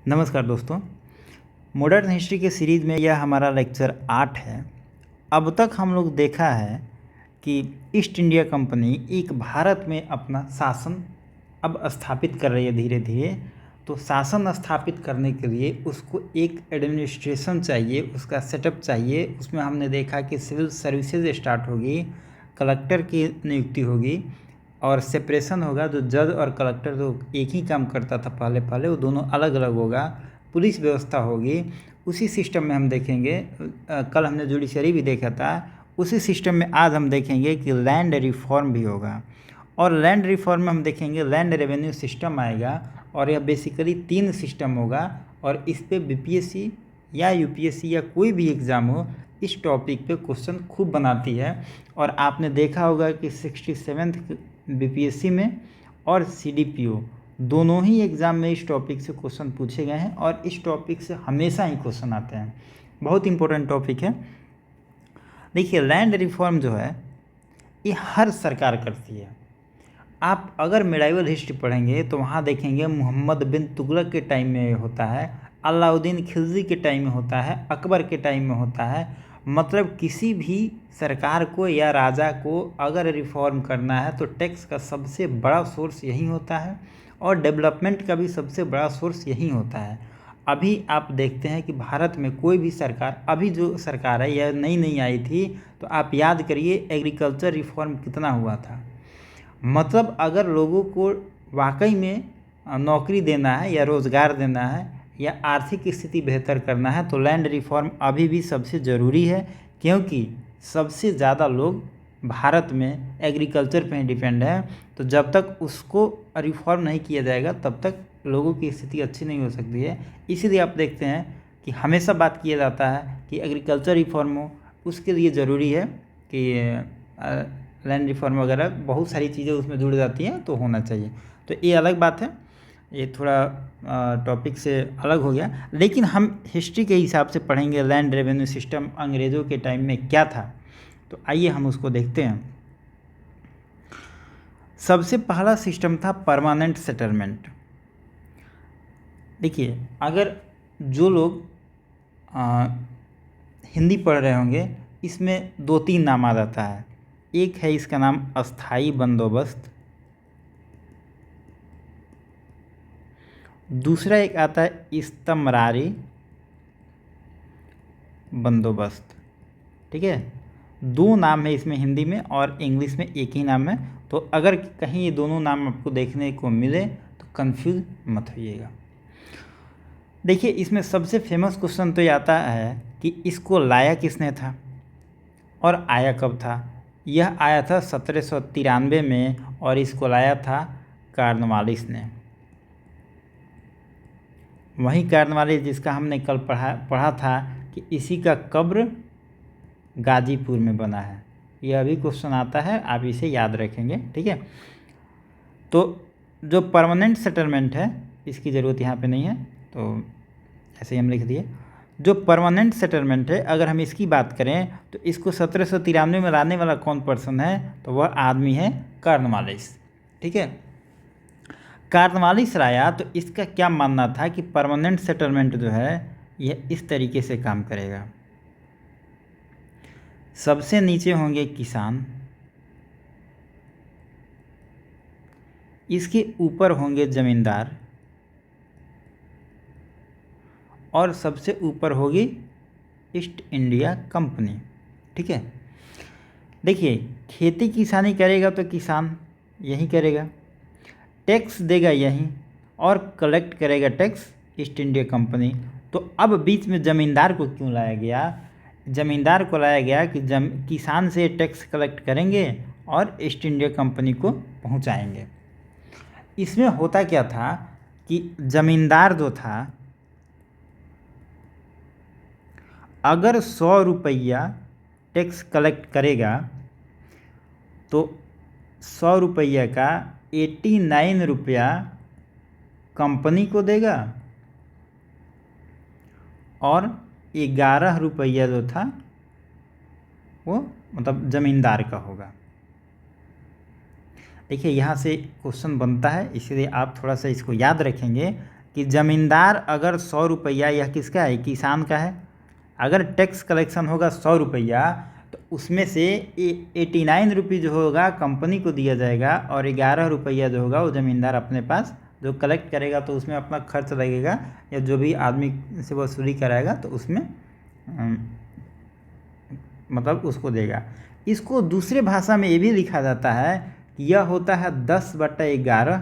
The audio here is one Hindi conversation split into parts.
नमस्कार दोस्तों। मॉडर्न हिस्ट्री के सीरीज़ में यह हमारा लेक्चर 8 है। अब तक हम लोग देखा है कि ईस्ट इंडिया कंपनी एक भारत में अपना शासन अब स्थापित कर रही है धीरे धीरे। तो शासन स्थापित करने के लिए उसको एक एडमिनिस्ट्रेशन चाहिए, उसका सेटअप चाहिए। उसमें हमने देखा कि सिविल सर्विसेज स्टार्ट होगी, कलेक्टर की नियुक्ति होगी और सेपरेशन होगा। जो जज और कलेक्टर जो एक ही काम करता था पहले वो दोनों अलग अलग होगा। पुलिस व्यवस्था होगी, उसी सिस्टम में हम देखेंगे। कल हमने जुडिशरी भी देखा था, उसी सिस्टम में आज हम देखेंगे कि लैंड रिफॉर्म भी होगा। और लैंड रिफॉर्म में हम देखेंगे लैंड रेवेन्यू सिस्टम आएगा और यह बेसिकली 3 सिस्टम होगा। और इस पे बीपीएससी या यूपीएससी या कोई भी एग्ज़ाम हो इस टॉपिक पे क्वेश्चन खूब बनाती है। और आपने देखा होगा कि 67th बीपीएससी में और सीडीपीओ दोनों ही एग्ज़ाम में इस टॉपिक से क्वेश्चन पूछे गए हैं और इस टॉपिक से हमेशा ही क्वेश्चन आते हैं। बहुत इंपॉर्टेंट टॉपिक है। देखिए, लैंड रिफॉर्म जो है ये हर सरकार करती है। आप अगर मेडाइवल हिस्ट्री पढ़ेंगे तो वहाँ देखेंगे मोहम्मद बिन तुगलक के टाइम में होता है, अलाउद्दीन खिलजी के टाइम में होता है, अकबर के टाइम में होता है। मतलब किसी भी सरकार को या राजा को अगर रिफॉर्म करना है तो टैक्स का सबसे बड़ा सोर्स यही होता है और डेवलपमेंट का भी सबसे बड़ा सोर्स यही होता है। अभी आप देखते हैं कि भारत में कोई भी सरकार, अभी जो सरकार है यह नई आई थी, तो आप याद करिए एग्रीकल्चर रिफॉर्म कितना हुआ था। मतलब अगर लोगों को वाकई में नौकरी देना है या रोज़गार देना है या आर्थिक स्थिति बेहतर करना है तो लैंड रिफॉर्म अभी भी सबसे ज़रूरी है, क्योंकि सबसे ज़्यादा लोग भारत में एग्रीकल्चर पे डिपेंड है। तो जब तक उसको रिफॉर्म नहीं किया जाएगा तब तक लोगों की स्थिति अच्छी नहीं हो सकती है। इसीलिए आप देखते हैं कि हमेशा बात किया जाता है कि एग्रीकल्चर रिफॉर्म हो, उसके लिए ज़रूरी है कि लैंड रिफॉर्म वगैरह बहुत सारी चीज़ें उसमें जुड़ जाती हैं, तो होना चाहिए। तो ये अलग बात है, ये थोड़ा टॉपिक से अलग हो गया। लेकिन हम हिस्ट्री के हिसाब से पढ़ेंगे लैंड रेवेन्यू सिस्टम अंग्रेज़ों के टाइम में क्या था। तो आइए हम उसको देखते हैं। सबसे पहला सिस्टम था परमानेंट सेटलमेंट। देखिए, अगर जो लोग हिंदी पढ़ रहे होंगे इसमें 2-3 नाम आ जाता है। एक है इसका नाम अस्थाई बंदोबस्त, दूसरा एक आता है इस्तमरारी बंदोबस्त। ठीक है, 2 नाम है इसमें हिंदी में और इंग्लिश में एक ही नाम है। तो अगर कहीं ये दोनों नाम आपको देखने को मिले तो कंफ्यूज मत होइएगा। देखिए, इसमें सबसे फेमस क्वेश्चन तो ये आता है कि इसको लाया किसने था और आया कब था। यह आया था 1793 में और इसको लाया था कॉर्नवालिस ने। वही कॉर्नवालिस जिसका हमने कल पढ़ा था कि इसी का कब्र गाजीपुर में बना है। यह भी क्वेश्चन आता है, आप इसे याद रखेंगे। ठीक है, तो जो परमानेंट सेटलमेंट है इसकी ज़रूरत यहाँ पे नहीं है, तो ऐसे ही हम लिख दिए। जो परमानेंट सेटलमेंट है अगर हम इसकी बात करें तो इसको 1793 में लाने वाला कौन पर्सन है, तो वह आदमी है कॉर्नवालिस। ठीक है, कॉर्नवालिस लाया। तो इसका क्या मानना था कि परमानेंट सेटलमेंट जो है यह इस तरीके से काम करेगा। सबसे नीचे होंगे किसान, इसके ऊपर होंगे जमींदार और सबसे ऊपर होगी ईस्ट इंडिया कंपनी। ठीक है, देखिए, खेती किसानी करेगा तो किसान यही करेगा, टैक्स देगा यही और कलेक्ट करेगा टैक्स ईस्ट इंडिया कंपनी। तो अब बीच में ज़मींदार को क्यों लाया गया? ज़मींदार को लाया गया कि किसान से टैक्स कलेक्ट करेंगे और ईस्ट इंडिया कंपनी को पहुंचाएंगे। इसमें होता क्या था कि ज़मींदार जो था अगर 100 रुपया टैक्स कलेक्ट करेगा तो 100 रुपया का 89 रुपया कंपनी को देगा और 11 रुपया जो था वो मतलब ज़मींदार का होगा। देखिए, यहाँ से क्वेश्चन बनता है, इसलिए आप थोड़ा सा इसको याद रखेंगे कि ज़मींदार अगर 100 रुपया, यह किसका है, किसान का है, अगर टैक्स कलेक्शन होगा 100 रुपया तो उसमें से 89 रुपये जो होगा कंपनी को दिया जाएगा और 11 रुपया जो होगा वो ज़मींदार अपने पास जो कलेक्ट करेगा तो उसमें अपना खर्च लगेगा या जो भी आदमी से वसूली कराएगा तो उसमें मतलब उसको देगा। इसको दूसरे भाषा में ये भी लिखा जाता है कि यह होता है 10/11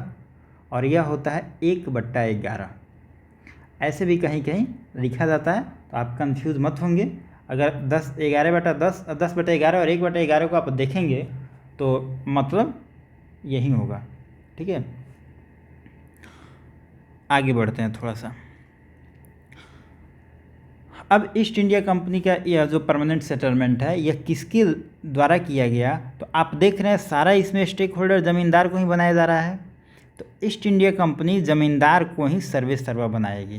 और यह होता है 1/11, ऐसे भी कहीं कहीं लिखा जाता है, तो आप कंफ्यूज मत होंगे। अगर 11/10, 10/11 और 1/11 को आप देखेंगे तो मतलब यही होगा। ठीक है, आगे बढ़ते हैं थोड़ा सा। अब ईस्ट इंडिया कंपनी का यह जो परमानेंट सेटलमेंट है यह किसके द्वारा किया गया, तो आप देख रहे हैं सारा इसमें स्टेक होल्डर ज़मींदार को ही बनाया जा रहा है। तो ईस्ट इंडिया कंपनी ज़मींदार को ही सर्वे सर्वा बनाएगी।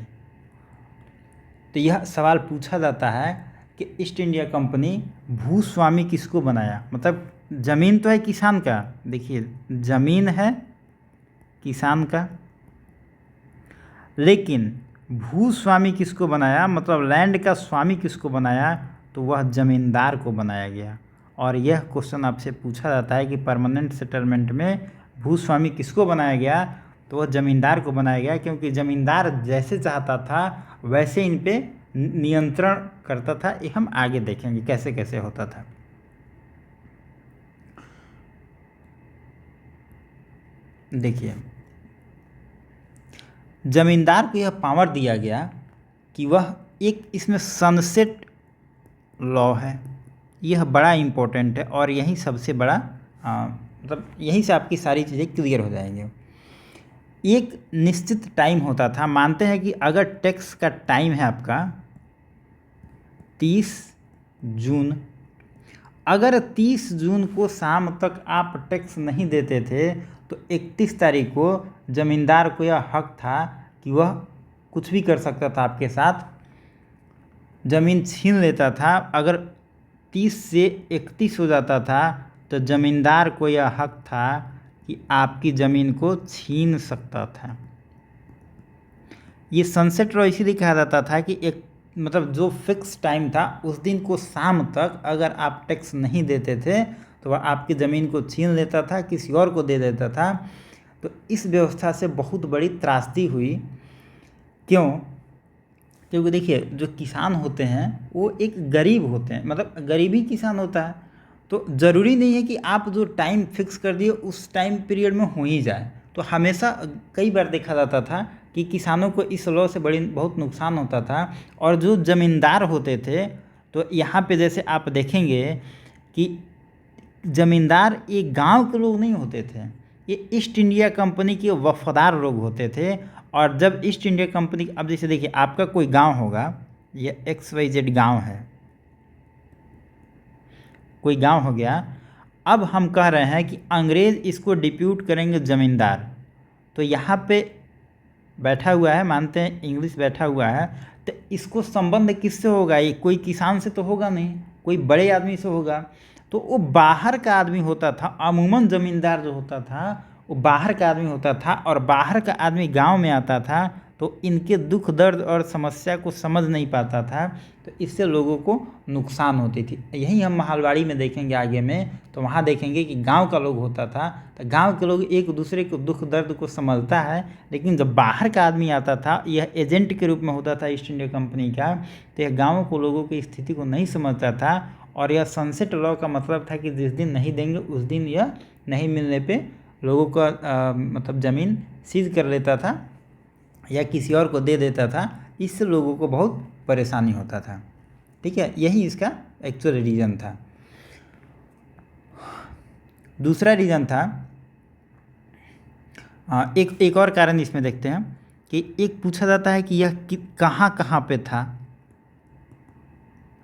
तो यह सवाल पूछा जाता है कि ईस्ट इंडिया कंपनी भूस्वामी किसको बनाया, मतलब ज़मीन तो है किसान का, देखिए ज़मीन है किसान का, लेकिन भूस्वामी किसको बनाया, मतलब लैंड का स्वामी किसको बनाया, तो वह ज़मींदार को बनाया गया। और यह क्वेश्चन आपसे पूछा जाता है कि परमानेंट सेटलमेंट में भूस्वामी किसको बनाया गया, तो वह ज़मींदार को बनाया गया, क्योंकि ज़मींदार जैसे चाहता था वैसे इन पे नियंत्रण करता था। ये हम आगे देखेंगे कैसे कैसे होता था। देखिए ज़मींदार को यह पावर दिया गया कि वह एक, इसमें सनसेट लॉ है, यह बड़ा इम्पोर्टेंट है और यही सबसे बड़ा मतलब यहीं से आपकी सारी चीज़ें क्लियर हो जाएंगी। एक निश्चित टाइम होता था, मानते हैं कि अगर टैक्स का टाइम है आपका 30 जून, अगर 30 जून को शाम तक आप टैक्स नहीं देते थे तो 31 तारीख को ज़मींदार को यह हक था कि वह कुछ भी कर सकता था, आपके साथ ज़मीन छीन लेता था। अगर 30 से 31 हो जाता था तो ज़मींदार को यह हक था कि आपकी ज़मीन को छीन सकता था। ये सनसेट लॉ इसीलिए कहा जाता था कि एक मतलब जो फिक्स टाइम था उस दिन को शाम तक अगर आप टैक्स नहीं देते थे तो वह आपकी ज़मीन को छीन लेता था, किसी और को दे देता था। तो इस व्यवस्था से बहुत बड़ी त्रासदी हुई। क्यों? क्योंकि देखिए जो किसान होते हैं वो एक गरीब होते हैं, मतलब गरीबी किसान होता है, तो ज़रूरी नहीं है कि आप जो टाइम फिक्स कर दिए उस टाइम पीरियड में हो ही जाए। तो हमेशा कई बार देखा जाता था कि किसानों को इस लॉ से बहुत नुकसान होता था। और जो ज़मींदार होते थे, तो यहाँ पे जैसे आप देखेंगे कि ज़मींदार ये गांव के लोग नहीं होते थे, ये ईस्ट इंडिया कंपनी के वफादार लोग होते थे। और जब ईस्ट इंडिया कंपनी, अब जैसे देखिए आपका कोई गांव होगा, ये XYZ गांव है, कोई गांव हो गया। अब हम कह रहे हैं कि अंग्रेज़ इसको डिप्यूट करेंगे ज़मींदार, तो यहाँ पे बैठा हुआ है, मानते हैं इंग्लिश बैठा हुआ है, तो इसको संबंध किससे होगा? ये कोई किसान से तो होगा नहीं, कोई बड़े आदमी से होगा। तो वो बाहर का आदमी होता था, अमूमन ज़मींदार जो होता था वो बाहर का आदमी होता था, और बाहर का आदमी गांव में आता था तो इनके दुख दर्द और समस्या को समझ नहीं पाता था, तो इससे लोगों को नुकसान होती थी। यही हम महालवाड़ी में देखेंगे आगे में, तो वहाँ देखेंगे कि गांव का लोग होता था, तो गांव के लोग एक दूसरे को दुख दर्द को समझता है। लेकिन जब बाहर का आदमी आता था, यह एजेंट के रूप में होता था ईस्ट इंडिया कंपनी का, तो यह गाँव को लोगों की स्थिति को नहीं समझता था। और यह सनसेट लॉ का मतलब था कि जिस दिन नहीं देंगे उस दिन यह नहीं मिलने पे लोगों का मतलब ज़मीन सीज कर लेता था या किसी और को दे देता था। इससे लोगों को बहुत परेशानी होता था। ठीक है, यही इसका एक्चुअल रीज़न था। दूसरा रीज़न था, एक और कारण इसमें देखते हैं कि एक पूछा जाता है कि यह कहाँ कहाँ पे था,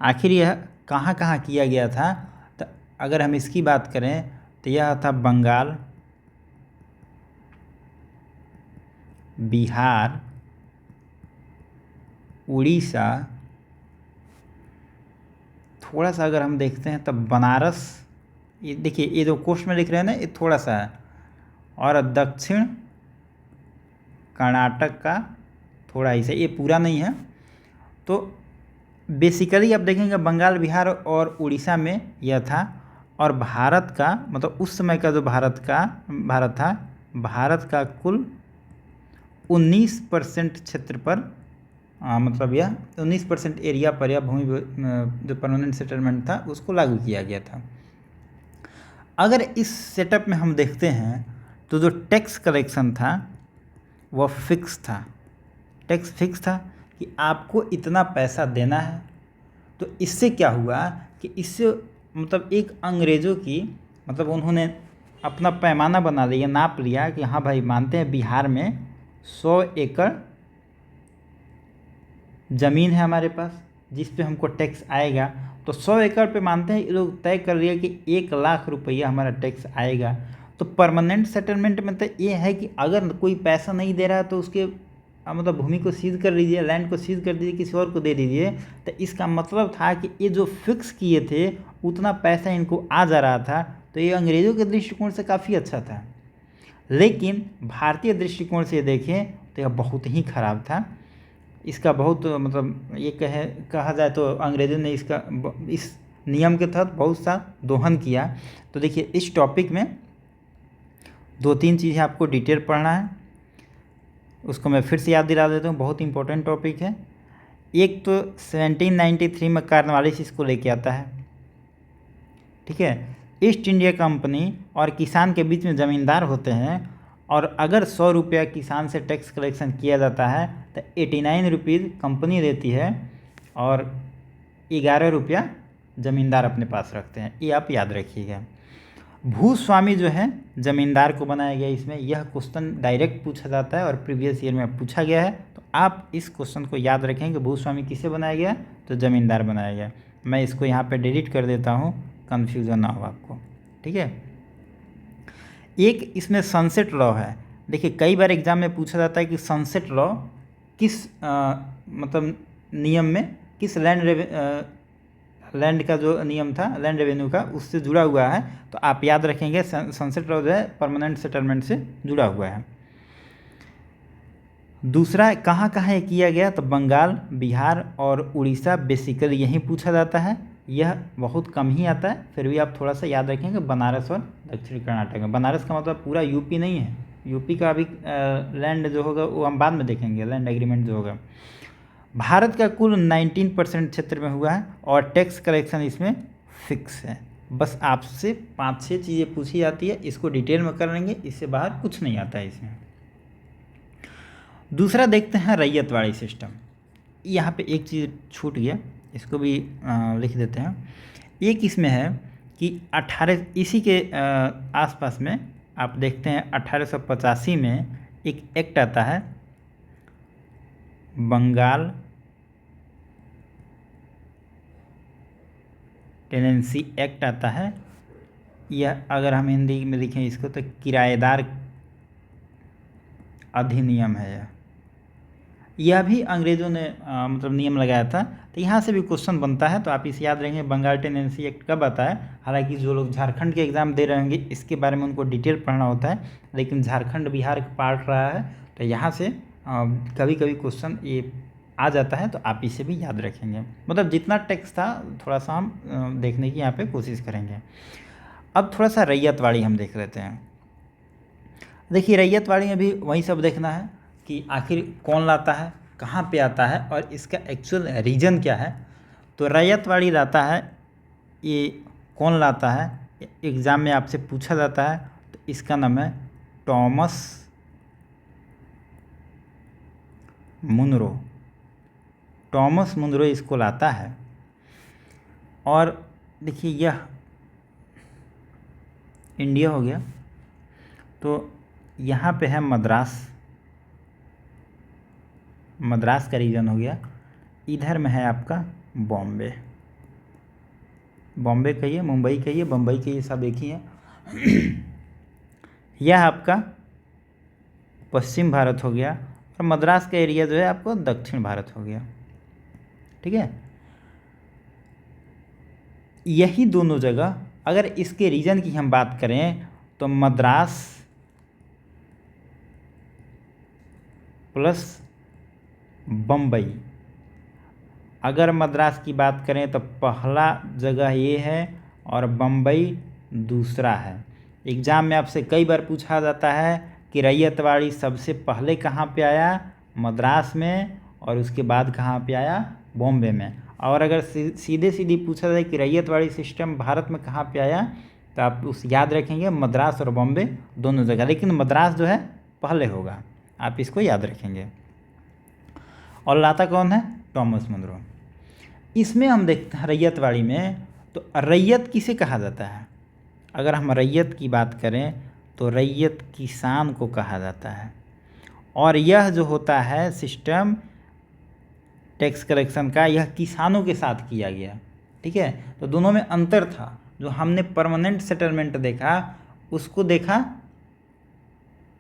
आखिर यह कहाँ कहाँ किया गया था। तो अगर हम इसकी बात करें तो यह था बंगाल, बिहार, उड़ीसा, थोड़ा सा अगर हम देखते हैं तब बनारस, ये देखिए ये जो कोस्ट में लिख रहे हैं ना, ये थोड़ा सा है, और दक्षिण कर्नाटक का थोड़ा ही से, ये पूरा नहीं है। तो बेसिकली आप देखेंगे बंगाल, बिहार और उड़ीसा में यह था। और भारत का मतलब उस समय का जो भारत था, भारत का कुल 19% क्षेत्र पर मतलब यह 19% एरिया पर यह भूमि जो परमानेंट सेटलमेंट था उसको लागू किया गया था। अगर इस सेटअप में हम देखते हैं तो जो टैक्स कलेक्शन था वह फिक्स था। टैक्स फिक्स था कि आपको इतना पैसा देना है। तो इससे क्या हुआ कि इससे मतलब एक अंग्रेज़ों की मतलब उन्होंने अपना पैमाना बना लिया, नाप लिया कि हाँ भाई मानते हैं बिहार में 100 एकड़ ज़मीन है हमारे पास जिस पे हमको टैक्स आएगा। तो 100 एकड़ पे मानते हैं ये लोग तय कर लिया कि 1 लाख रुपया हमारा टैक्स आएगा। तो परमानेंट सेटलमेंट में तो ये है कि अगर कोई पैसा नहीं दे रहा है तो उसके मतलब भूमि को सीज कर लीजिए, लैंड को सीज कर दीजिए, किसी और को दे दीजिए। तो इसका मतलब था कि ये जो फिक्स किए थे उतना पैसा इनको आ जा रहा था। तो ये अंग्रेज़ों के दृष्टिकोण से काफ़ी अच्छा था, लेकिन भारतीय दृष्टिकोण से देखें तो यह बहुत ही ख़राब था। इसका बहुत मतलब ये कहा जाए तो अंग्रेज़ों ने इस नियम के तहत बहुत सा दोहन किया। तो देखिए इस टॉपिक में 2-3 चीज़ें आपको डिटेल पढ़ना है, उसको मैं फिर से याद दिला देता हूँ, बहुत इंपॉर्टेंट टॉपिक है। एक तो 1793 में कॉर्नवालिस इसको लेके आता है, ठीक है। ईस्ट इंडिया कंपनी और किसान के बीच में ज़मींदार होते हैं और अगर 100 रुपया किसान से टैक्स कलेक्शन किया जाता है तो 89 रुपीज़ कंपनी देती है और 11 रुपया ज़मींदार अपने पास रखते हैं। ये आप याद रखिएगा। भूस्वामी जो है ज़मींदार को बनाया गया। इसमें यह क्वेश्चन डायरेक्ट पूछा जाता है और प्रीवियस ईयर में पूछा गया है। तो आप इस क्वेश्चन को याद रखें कि भूस्वामी किसे बनाया गया, तो ज़मींदार बनाया गया। मैं इसको यहाँ पे डिलीट कर देता हूँ, कन्फ्यूज़न ना हो आपको, ठीक है। एक इसमें सनसेट लॉ है। देखिए कई बार एग्जाम में पूछा जाता है कि सनसेट लॉ किस मतलब नियम में, किस लैंड का जो नियम था लैंड रेवेन्यू का उससे जुड़ा हुआ है। तो आप याद रखेंगे सनसेट लॉ जो है परमानेंट सेटलमेंट से जुड़ा हुआ है। दूसरा कहाँ कहाँ ये किया गया, तो बंगाल, बिहार और उड़ीसा बेसिकली यहीं पूछा जाता है। यह बहुत कम ही आता है, फिर भी आप थोड़ा सा याद रखेंगे बनारस और दक्षिण कर्नाटक में। बनारस का मतलब पूरा यूपी नहीं है, यूपी का अभी लैंड जो होगा वो हम बाद में देखेंगे, लैंड एग्रीमेंट जो होगा। भारत का कुल 19% क्षेत्र में हुआ है और टैक्स कलेक्शन इसमें फिक्स है। बस आपसे 5-6 चीज़ें पूछी जाती है, इसको डिटेल में कर लेंगे, इससे बाहर कुछ नहीं आता है इसमें। दूसरा देखते हैं रैयतवाड़ी सिस्टम। यहाँ पे एक चीज़ छूट गया, इसको भी लिख देते हैं। एक इसमें है कि 18 इसी के आसपास में आप देखते हैं 1885 में एक एक्ट आता है, बंगाल टेनेंसी एक्ट आता है। यह अगर हम हिंदी में लिखें इसको तो किराएदार अधिनियम है। यह भी अंग्रेज़ों ने मतलब नियम लगाया था। तो यहाँ से भी क्वेश्चन बनता है, तो आप इसे याद रखेंगे बंगाल टेनेंसी एक्ट कब आता है। हालांकि जो लोग झारखंड के एग्ज़ाम दे रहे होंगे इसके बारे में उनको डिटेल पढ़ना होता है, लेकिन झारखंड बिहार का पार्ट रहा है तो यहाँ से कभी कभी क्वेश्चन ये आ जाता है, तो आप इसे भी याद रखेंगे। मतलब जितना टेक्स्ट था थोड़ा सा हम देखने की यहाँ पे कोशिश करेंगे। अब थोड़ा सा रैयतवाड़ी हम देख लेते हैं। देखिए रैयतवाड़ी में भी वही सब देखना है कि आखिर कौन लाता है, कहाँ पे आता है और इसका एक्चुअल रीजन क्या है। तो रैयतवाड़ी लाता है, ये कौन लाता है, एग्ज़ाम में आपसे पूछा जाता है। तो इसका नाम है टॉमस मुनरो। टॉमस मुनरो इसको लाता है। और देखिए यह इंडिया हो गया, तो यहाँ पे है मद्रास, मद्रास का रीजन हो गया। इधर में है आपका बॉम्बे, बॉम्बे कहिए, मुंबई कहिए, बम्बई कहिए, सब एक ही है। यह आपका पश्चिम भारत हो गया और मद्रास का एरिया जो है आपको दक्षिण भारत हो गया, ठीक है। यही दोनों जगह अगर इसके रीजन की हम बात करें तो मद्रास प्लस बम्बई। अगर मद्रास की बात करें तो पहला जगह ये है और बम्बई दूसरा है। एग्ज़ाम में आपसे कई बार पूछा जाता है कि रैयतवाड़ी सबसे पहले कहाँ पे आया, मद्रास में, और उसके बाद कहाँ पे आया, बॉम्बे में। और अगर सीधे सीधी पूछा जाए कि रैयतवाड़ी सिस्टम भारत में कहाँ पे आया, तो आप उस याद रखेंगे मद्रास और बॉम्बे दोनों जगह, लेकिन मद्रास जो है पहले होगा, आप इसको याद रखेंगे। और लाता कौन है, टॉमस मुनरो। इसमें हम देखते हैं रैयतवाड़ी में, तो रैयत किसे कहा जाता है। अगर हम रैयत की बात करें तो रैयत किसान को कहा जाता है, और यह जो होता है सिस्टम टैक्स कलेक्शन का, यह किसानों के साथ किया गया। ठीक है, तो दोनों में अंतर था। जो हमने परमानेंट सेटलमेंट देखा उसको देखा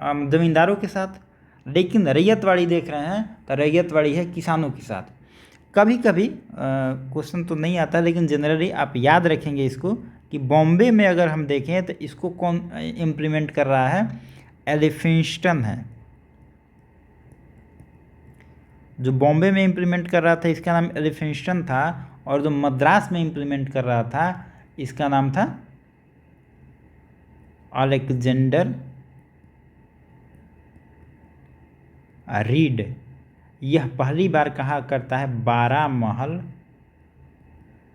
ज़मींदारों के साथ, लेकिन रैयतवाड़ी देख रहे हैं तो रैयतवाड़ी है किसानों के साथ। कभी कभी क्वेश्चन तो नहीं आता, लेकिन जनरली आप याद रखेंगे इसको कि बॉम्बे में अगर हम देखें तो इसको कौन इम्प्लीमेंट कर रहा है, एलिफिंस्टन है। जो बॉम्बे में इम्प्लीमेंट कर रहा था इसका नाम एलिफिंस्टन था, और जो मद्रास में इम्प्लीमेंट कर रहा था इसका नाम था अलेक्जेंडर रीड। यह पहली बार कहा करता है बारामहल,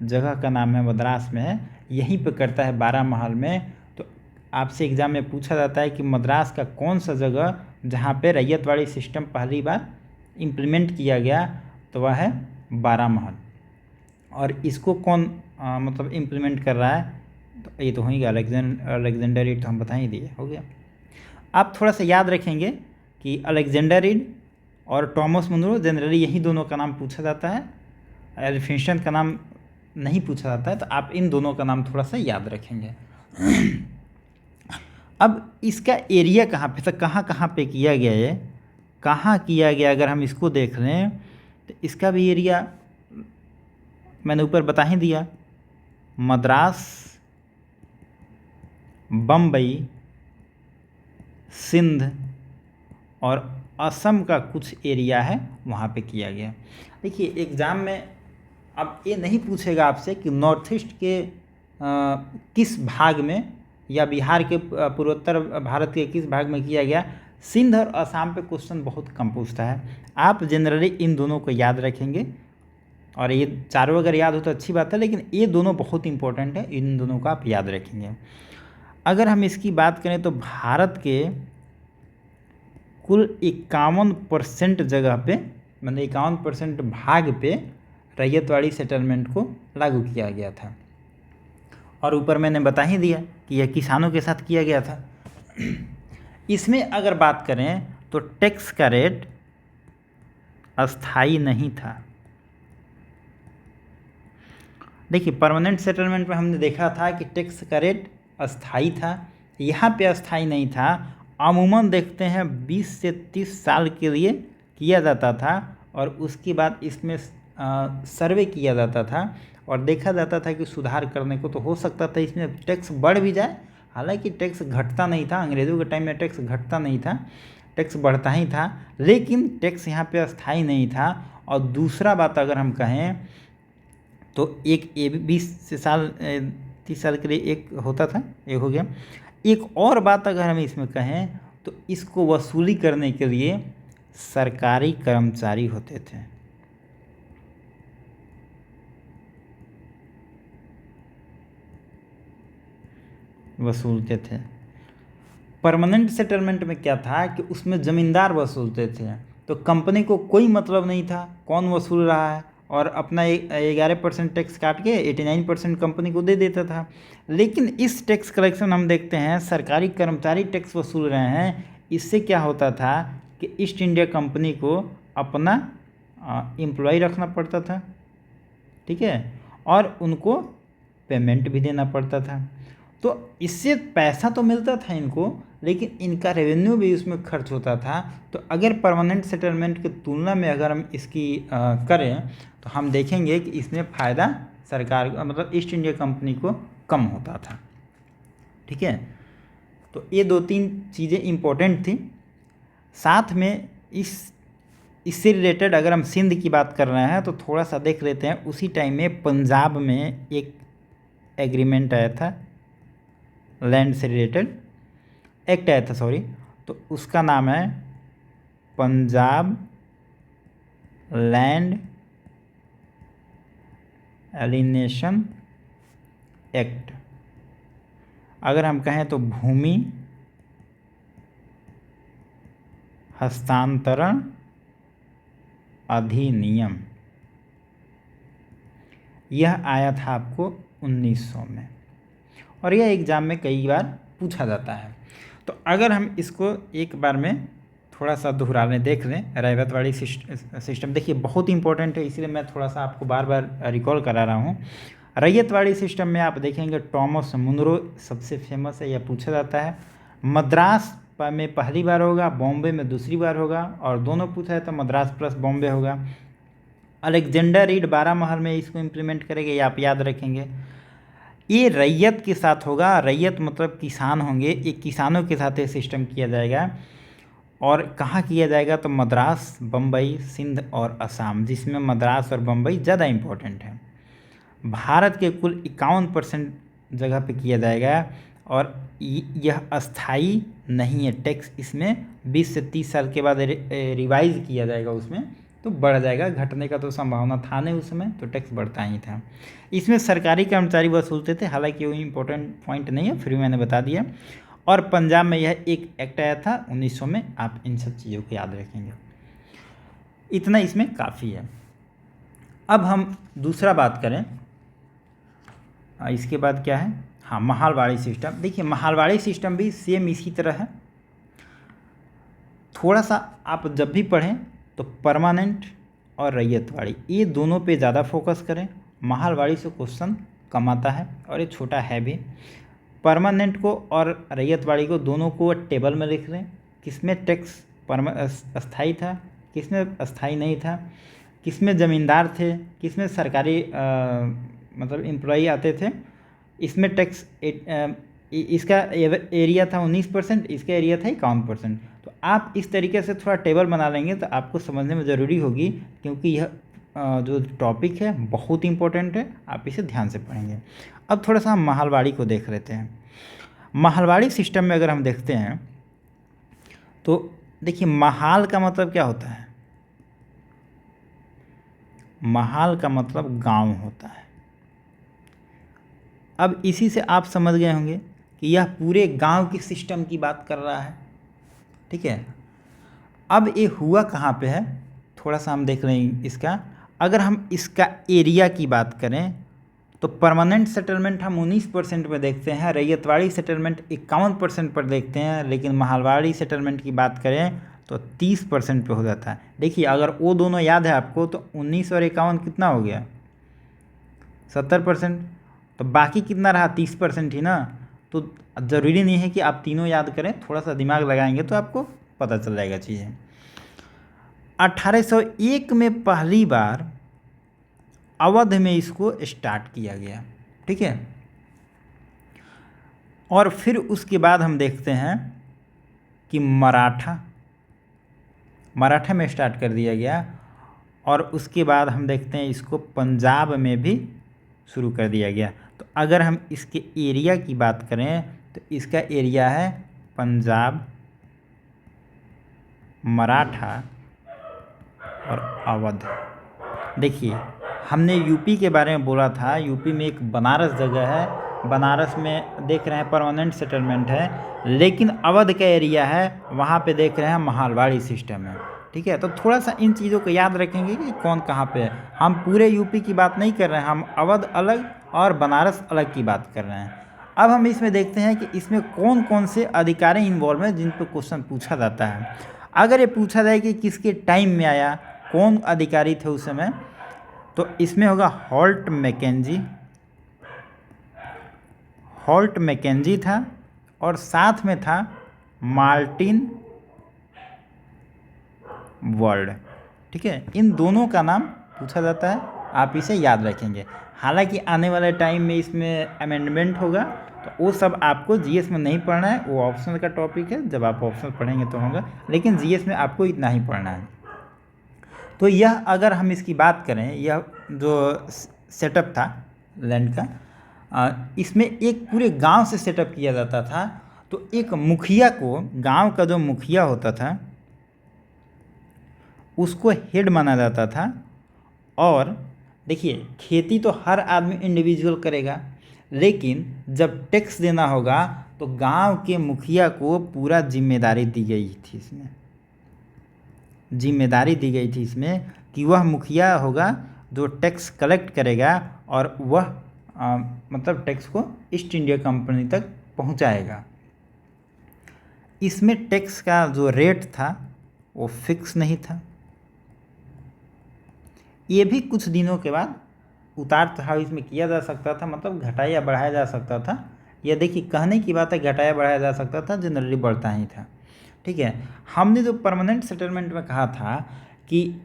जगह का नाम है मद्रास में है, यहीं पे करता है बारामहल में। तो आपसे एग्ज़ाम में पूछा जाता है कि मद्रास का कौन सा जगह जहाँ पे रैयतवाड़ी सिस्टम पहली बार इम्प्लीमेंट किया गया, तो वह है बारामहल। और इसको कौन मतलब इम्प्लीमेंट कर रहा है, तो ये तो हो ही गया अलेक्जेंडर रीड, तो हम बता ही दिए, हो गया। आप थोड़ा सा याद रखेंगे कि अलेक्जेंडर रीड और टॉमस मुनरो, जनरली यही दोनों का नाम पूछा जाता है, एलिफिंस्टन का नाम नहीं पूछा जाता है, तो आप इन दोनों का नाम थोड़ा सा याद रखेंगे। अब इसका एरिया कहाँ पे था, कहाँ कहाँ पे किया गया, ये कहाँ किया गया, अगर हम इसको देख लें तो इसका भी एरिया मैंने ऊपर बता ही दिया। मद्रास, बम्बई, सिंध और असम का कुछ एरिया है वहाँ पे किया गया। देखिए एग्ज़ाम में अब ये नहीं पूछेगा आपसे कि नॉर्थ ईस्ट के किस भाग में या बिहार के पूर्वोत्तर भारत के किस भाग में किया गया। सिंध और असम पे क्वेश्चन बहुत कम पूछता है। आप जनरली इन दोनों को याद रखेंगे, और ये चारों अगर याद हो तो अच्छी बात है, लेकिन ये दोनों बहुत इंपॉर्टेंट है, इन दोनों का आप याद रखेंगे। अगर हम इसकी बात करें तो भारत के कुल 51% जगह पे, मतलब 51% भाग पे रैयतवाड़ी सेटलमेंट को लागू किया गया था, और ऊपर मैंने बता ही दिया कि यह किसानों के साथ किया गया था। इसमें अगर बात करें तो टैक्स का रेट अस्थाई नहीं था। देखिए परमानेंट सेटलमेंट में हमने देखा था कि टैक्स का रेट अस्थाई था, यहाँ पे अस्थाई नहीं था। अमूमन देखते हैं 20 से 30 साल के लिए किया जाता था, और उसके बाद इसमें सर्वे किया जाता था और देखा जाता था कि सुधार करने को तो हो सकता था इसमें टैक्स बढ़ भी जाए। हालांकि टैक्स घटता नहीं था, अंग्रेज़ों के टाइम में टैक्स घटता नहीं था, टैक्स बढ़ता ही था, लेकिन टैक्स यहाँ पे अस्थाई नहीं था। और दूसरा बात अगर हम कहें तो एक 20 साल 30 साल के लिए एक होता था, एक हो गया। एक और बात अगर हम इसमें कहें तो इसको वसूली करने के लिए सरकारी कर्मचारी होते थे। वसूलते थे। परमानेंट सेटलमेंट में क्या था कि उसमें ज़मींदार वसूलते थे, तो कंपनी को कोई मतलब नहीं था कौन वसूल रहा है, और अपना 11% टैक्स काट के 89% कंपनी को दे देता था। लेकिन इस टैक्स कलेक्शन हम देखते हैं सरकारी कर्मचारी टैक्स वसूल रहे हैं। इससे क्या होता था कि ईस्ट इंडिया कंपनी को अपना एम्प्लॉय रखना पड़ता था, ठीक है, और उनको पेमेंट भी देना पड़ता था। तो इससे पैसा तो मिलता था इनको, लेकिन इनका रेवेन्यू भी उसमें खर्च होता था। तो अगर परमानेंट सेटलमेंट की तुलना में अगर हम इसकी करें तो हम देखेंगे कि इसमें फ़ायदा सरकार मतलब ईस्ट इंडिया कंपनी को कम होता था। ठीक है, तो ये 2-3 चीज़ें इम्पोर्टेंट थी। साथ में इस इससे रिलेटेड अगर हम सिंध की बात कर रहे हैं तो थोड़ा सा देख लेते हैं। उसी टाइम में पंजाब में एक एग्रीमेंट आया था, लैंड से रिलेटेड एक्ट आया था, सॉरी, तो उसका नाम है पंजाब लैंड एलिनेशन एक्ट। अगर हम कहें तो भूमि हस्तांतरण अधिनियम, यह आया था आपको 1900 में, और यह एग्ज़ाम में कई बार पूछा जाता है। तो अगर हम इसको एक बार में थोड़ा सा दोहरा लें, देख लें, रैयतवाड़ी सिस्टम देखिए बहुत इंपॉर्टेंट है, इसलिए मैं थोड़ा सा आपको बार बार रिकॉल करा रहा हूँ। रैयतवाड़ी सिस्टम में आप देखेंगे टॉमस मुनरो सबसे फेमस है, यह पूछा जाता है। मद्रास में पहली बार होगा, बॉम्बे में दूसरी बार होगा, और दोनों पूछा है तो मद्रास प्लस बॉम्बे होगा। अलेक्जेंडर रीड 12 महल में इसको इम्प्लीमेंट करेंगे, ये आप याद रखेंगे। ये रैयत के साथ होगा, रैयत मतलब किसान होंगे, ये किसानों के साथ ये सिस्टम किया जाएगा। और कहाँ किया जाएगा तो मद्रास, बम्बई, सिंध और असम, जिसमें मद्रास और बम्बई ज़्यादा इम्पोर्टेंट है। भारत के कुल 51% जगह पे किया जाएगा, और यह अस्थाई नहीं है। टैक्स इसमें 20 से 30 साल के बाद रिवाइज किया जाएगा, उसमें तो बढ़ जाएगा, घटने का तो संभावना था नहीं उस समय, तो टैक्स बढ़ता ही था। इसमें सरकारी कर्मचारी वसूलते थे, हालांकि वो इम्पोर्टेंट पॉइंट नहीं है, फिर भी मैंने बता दिया। और पंजाब में यह एक एक्ट आया था 1900 में, आप इन सब चीज़ों को याद रखेंगे, इतना इसमें काफ़ी है। अब हम दूसरा बात करें, इसके बाद क्या है, हाँ, महालवाड़ी सिस्टम। देखिए महालवाड़ी सिस्टम भी सेम इसी तरह है। थोड़ा सा आप जब भी पढ़ें तो परमानेंट और रैयतवाड़ी, ये दोनों पे ज़्यादा फोकस करें। महालवाड़ी से क्वेश्चन कम आता है और ये छोटा है भी। परमानेंट को और रैयतवाड़ी को दोनों को टेबल में लिख लें, किसमें टैक्स अस्थाई था, किसमें अस्थाई नहीं था, किसमें ज़मींदार थे, किसमें सरकारी मतलब एम्प्लॉई आते थे। इसमें टैक्स इसका एरिया था 19%, इसका एरिया था 51%। तो आप इस तरीके से थोड़ा टेबल बना लेंगे तो आपको समझने में ज़रूरी होगी, क्योंकि यह जो टॉपिक है बहुत इंपॉर्टेंट है, आप इसे ध्यान से पढ़ेंगे। अब थोड़ा सा हम महालवाड़ी को देख लेते हैं। महालवाड़ी सिस्टम में अगर हम देखते हैं तो देखिए महाल का मतलब क्या होता है, महाल का मतलब गांव होता है। अब इसी से आप समझ गए होंगे कि यह पूरे गांव की सिस्टम की बात कर रहा है, ठीक है। अब ये हुआ कहाँ पे है, थोड़ा सा हम देख रहे हैं इसका। अगर हम इसका एरिया की बात करें तो परमानेंट सेटलमेंट हम 19% में देखते हैं, रैयतवाड़ी सेटलमेंट 51% पर देखते हैं, लेकिन महालवाड़ी सेटलमेंट की बात करें तो 30% पे हो जाता है। देखिए अगर वो दोनों याद है आपको तो 19 और 51 कितना हो गया, 70%, तो बाकी कितना रहा, 30% ही ना। तो ज़रूरी नहीं है कि आप तीनों याद करें, थोड़ा सा दिमाग लगाएंगे तो आपको पता चल जाएगा चीज़ें। 1801 में पहली बार अवध में इसको स्टार्ट किया गया, ठीक है। और फिर उसके बाद हम देखते हैं कि मराठा में स्टार्ट कर दिया गया, और उसके बाद हम देखते हैं इसको पंजाब में भी शुरू कर दिया गया। तो अगर हम इसके एरिया की बात करें तो इसका एरिया है पंजाब, मराठा और अवध। देखिए हमने यूपी के बारे में बोला था, यूपी में एक बनारस जगह है, बनारस में देख रहे हैं परमानेंट सेटलमेंट है, लेकिन अवध का एरिया है, वहाँ पे देख रहे हैं महालवाड़ी सिस्टम है, ठीक है। तो थोड़ा सा इन चीज़ों को याद रखेंगे कि कौन कहाँ पे है। हम पूरे यूपी की बात नहीं कर रहे हैं, हम अवध अलग और बनारस अलग की बात कर रहे हैं। अब हम इसमें देखते हैं कि इसमें कौन कौन से अधिकारी इन्वॉल्व हैं जिन पर क्वेश्चन पूछा जाता है। अगर ये पूछा जाए कि किसके टाइम में आया, कौन अधिकारी थे उस समय, तो इसमें होगा हॉल्ट मैकेंजी था, और साथ में था मार्टिन वर्ल्ड, ठीक है। इन दोनों का नाम पूछा जाता है, आप इसे याद रखेंगे। हालांकि आने वाले टाइम में इसमें अमेंडमेंट होगा, तो वो सब आपको जीएस में नहीं पढ़ना है, वो ऑप्शनल का टॉपिक है, जब आप ऑप्शनल पढ़ेंगे तो होगा, लेकिन जीएस में आपको इतना ही पढ़ना है। तो यह अगर हम इसकी बात करें, यह जो सेटअप था लैंड का, इसमें एक पूरे गांव से सेटअप किया जाता था। तो एक मुखिया को, गांव का जो मुखिया होता था उसको हेड माना जाता था। और देखिए, खेती तो हर आदमी इंडिविजुअल करेगा, लेकिन जब टैक्स देना होगा तो गांव के मुखिया को पूरा जिम्मेदारी दी गई थी। इसमें जिम्मेदारी दी गई थी इसमें कि वह मुखिया होगा जो टैक्स कलेक्ट करेगा और वह मतलब टैक्स को ईस्ट इंडिया कंपनी तक पहुंचाएगा। इसमें टैक्स का जो रेट था वो फिक्स नहीं था। ये भी कुछ दिनों के बाद उतार चढ़ाव इसमें किया जा सकता था, मतलब घटाया या बढ़ाया जा सकता था। यह देखिए, कहने की बात है, घटाया बढ़ाया जा सकता था, जनरली बढ़ता ही था। ठीक है, हमने जो परमानेंट सेटलमेंट में कहा था कि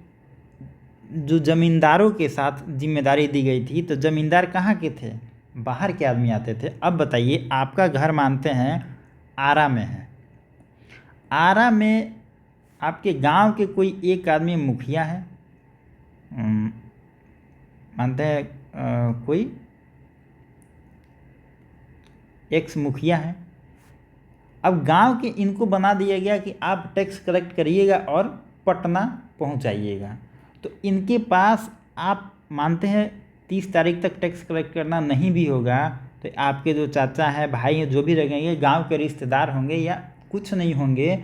जो ज़मींदारों के साथ जिम्मेदारी दी गई थी, तो ज़मींदार कहाँ के थे? बाहर के आदमी आते थे। अब बताइए, आपका घर मानते हैं आरा में है, आरा में आपके गांव के कोई एक आदमी मुखिया है, मानते हैं कोई एक्स मुखिया है। अब गांव के इनको बना दिया गया कि आप टैक्स कलेक्ट करिएगा और पटना पहुंचाइएगा। तो इनके पास आप मानते हैं 30 तारीख तक टैक्स कलेक्ट करना नहीं भी होगा, तो आपके जो चाचा हैं, भाई हैं, जो भी रहेंगे, गांव के रिश्तेदार होंगे या कुछ नहीं होंगे,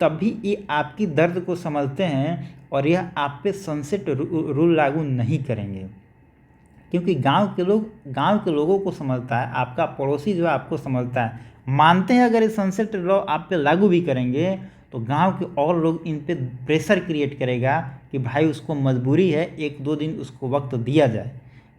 तब भी ये आपकी दर्द को समझते हैं और यह आप पे सनसेट रूल लागू नहीं करेंगे। क्योंकि गांव के लोगों को समझता है, आपका पड़ोसी जो आपको समझता है, मानते हैं अगर ये सनसेट लॉ आप पे लागू भी करेंगे तो गांव के और लोग इन पे प्रेशर क्रिएट करेगा कि भाई उसको मजबूरी है, 1-2 दिन उसको वक्त दिया जाए।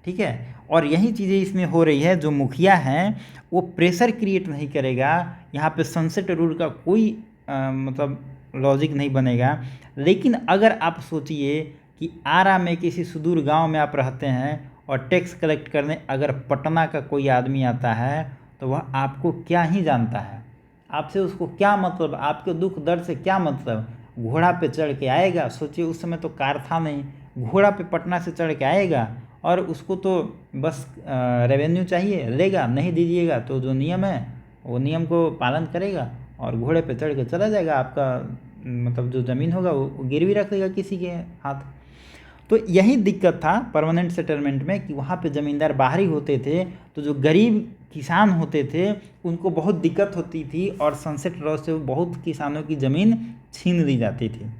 ठीक है, और यही चीज़ें इसमें हो रही है। जो मुखिया हैं वो प्रेशर क्रिएट नहीं करेगा, यहाँ पे सनसेट रूल का कोई मतलब लॉजिक नहीं बनेगा। लेकिन अगर आप सोचिए कि आरा में किसी सुदूर गांव में आप रहते हैं और टैक्स कलेक्ट करने अगर पटना का कोई आदमी आता है, तो वह आपको क्या ही जानता है, आपसे उसको क्या मतलब, आपके दुख दर्द से क्या मतलब। घोड़ा पे चढ़ के आएगा, सोचिए उस समय तो कार था नहीं, घोड़ा पे पटना से चढ़ के आएगा और उसको तो बस रेवेन्यू चाहिए, लेगा, नहीं दीजिएगा तो जो नियम है वो नियम को पालन करेगा और घोड़े पे चढ़ के चला जाएगा। आपका मतलब जो ज़मीन होगा वो गिरवी रख देगा किसी के हाथ। तो यही दिक्कत था परमानेंट सेटलमेंट में कि वहाँ पे ज़मींदार बाहरी होते थे, तो जो गरीब किसान होते थे उनको बहुत दिक्कत होती थी और सनसेट लॉ से बहुत किसानों की ज़मीन छीन ली जाती थी।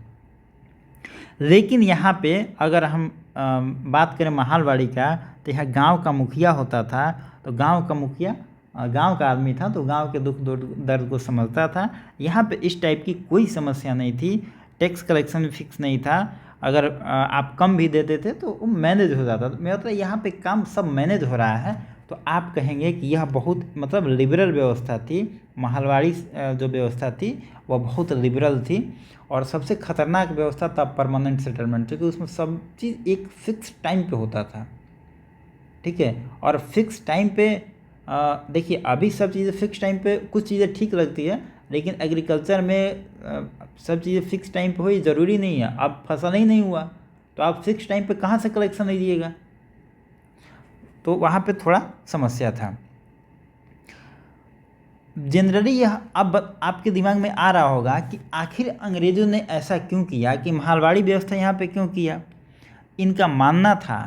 लेकिन यहाँ पे अगर हम बात करें महालवाड़ी का, तो यहाँ गांव का मुखिया होता था। तो गांव का मुखिया गांव का आदमी था, तो गांव के दुख दर्द को समझता था। यहाँ पे इस टाइप की कोई समस्या नहीं थी, टैक्स कलेक्शन भी फिक्स नहीं था। अगर आप कम भी देते थे तो वो मैनेज हो जाता था। मेरा मतलब यहाँ पे काम सब मैनेज हो रहा है, तो आप कहेंगे कि यह बहुत मतलब लिबरल व्यवस्था थी। महालवाड़ी जो व्यवस्था थी वह बहुत लिबरल थी। और सबसे ख़तरनाक व्यवस्था था परमानेंट सेटलमेंट, क्योंकि उसमें सब चीज़ एक फिक्स टाइम पे होता था। ठीक है, और फिक्स टाइम पे देखिए, अभी सब चीज़ें फिक्स टाइम पे, कुछ चीज़ें ठीक लगती है, लेकिन एग्रीकल्चर में सब चीज़ें फिक्स टाइम पे हुई ज़रूरी नहीं है। अब फसल ही नहीं हुआ तो आप फिक्स टाइम पे कहाँ से कलेक्शन लीजिएगा, तो वहाँ पे थोड़ा समस्या था। जनरली यह अब आपके दिमाग में आ रहा होगा कि आखिर अंग्रेज़ों ने ऐसा क्यों किया, कि महालवाड़ी व्यवस्था यहाँ पे क्यों किया। इनका मानना था,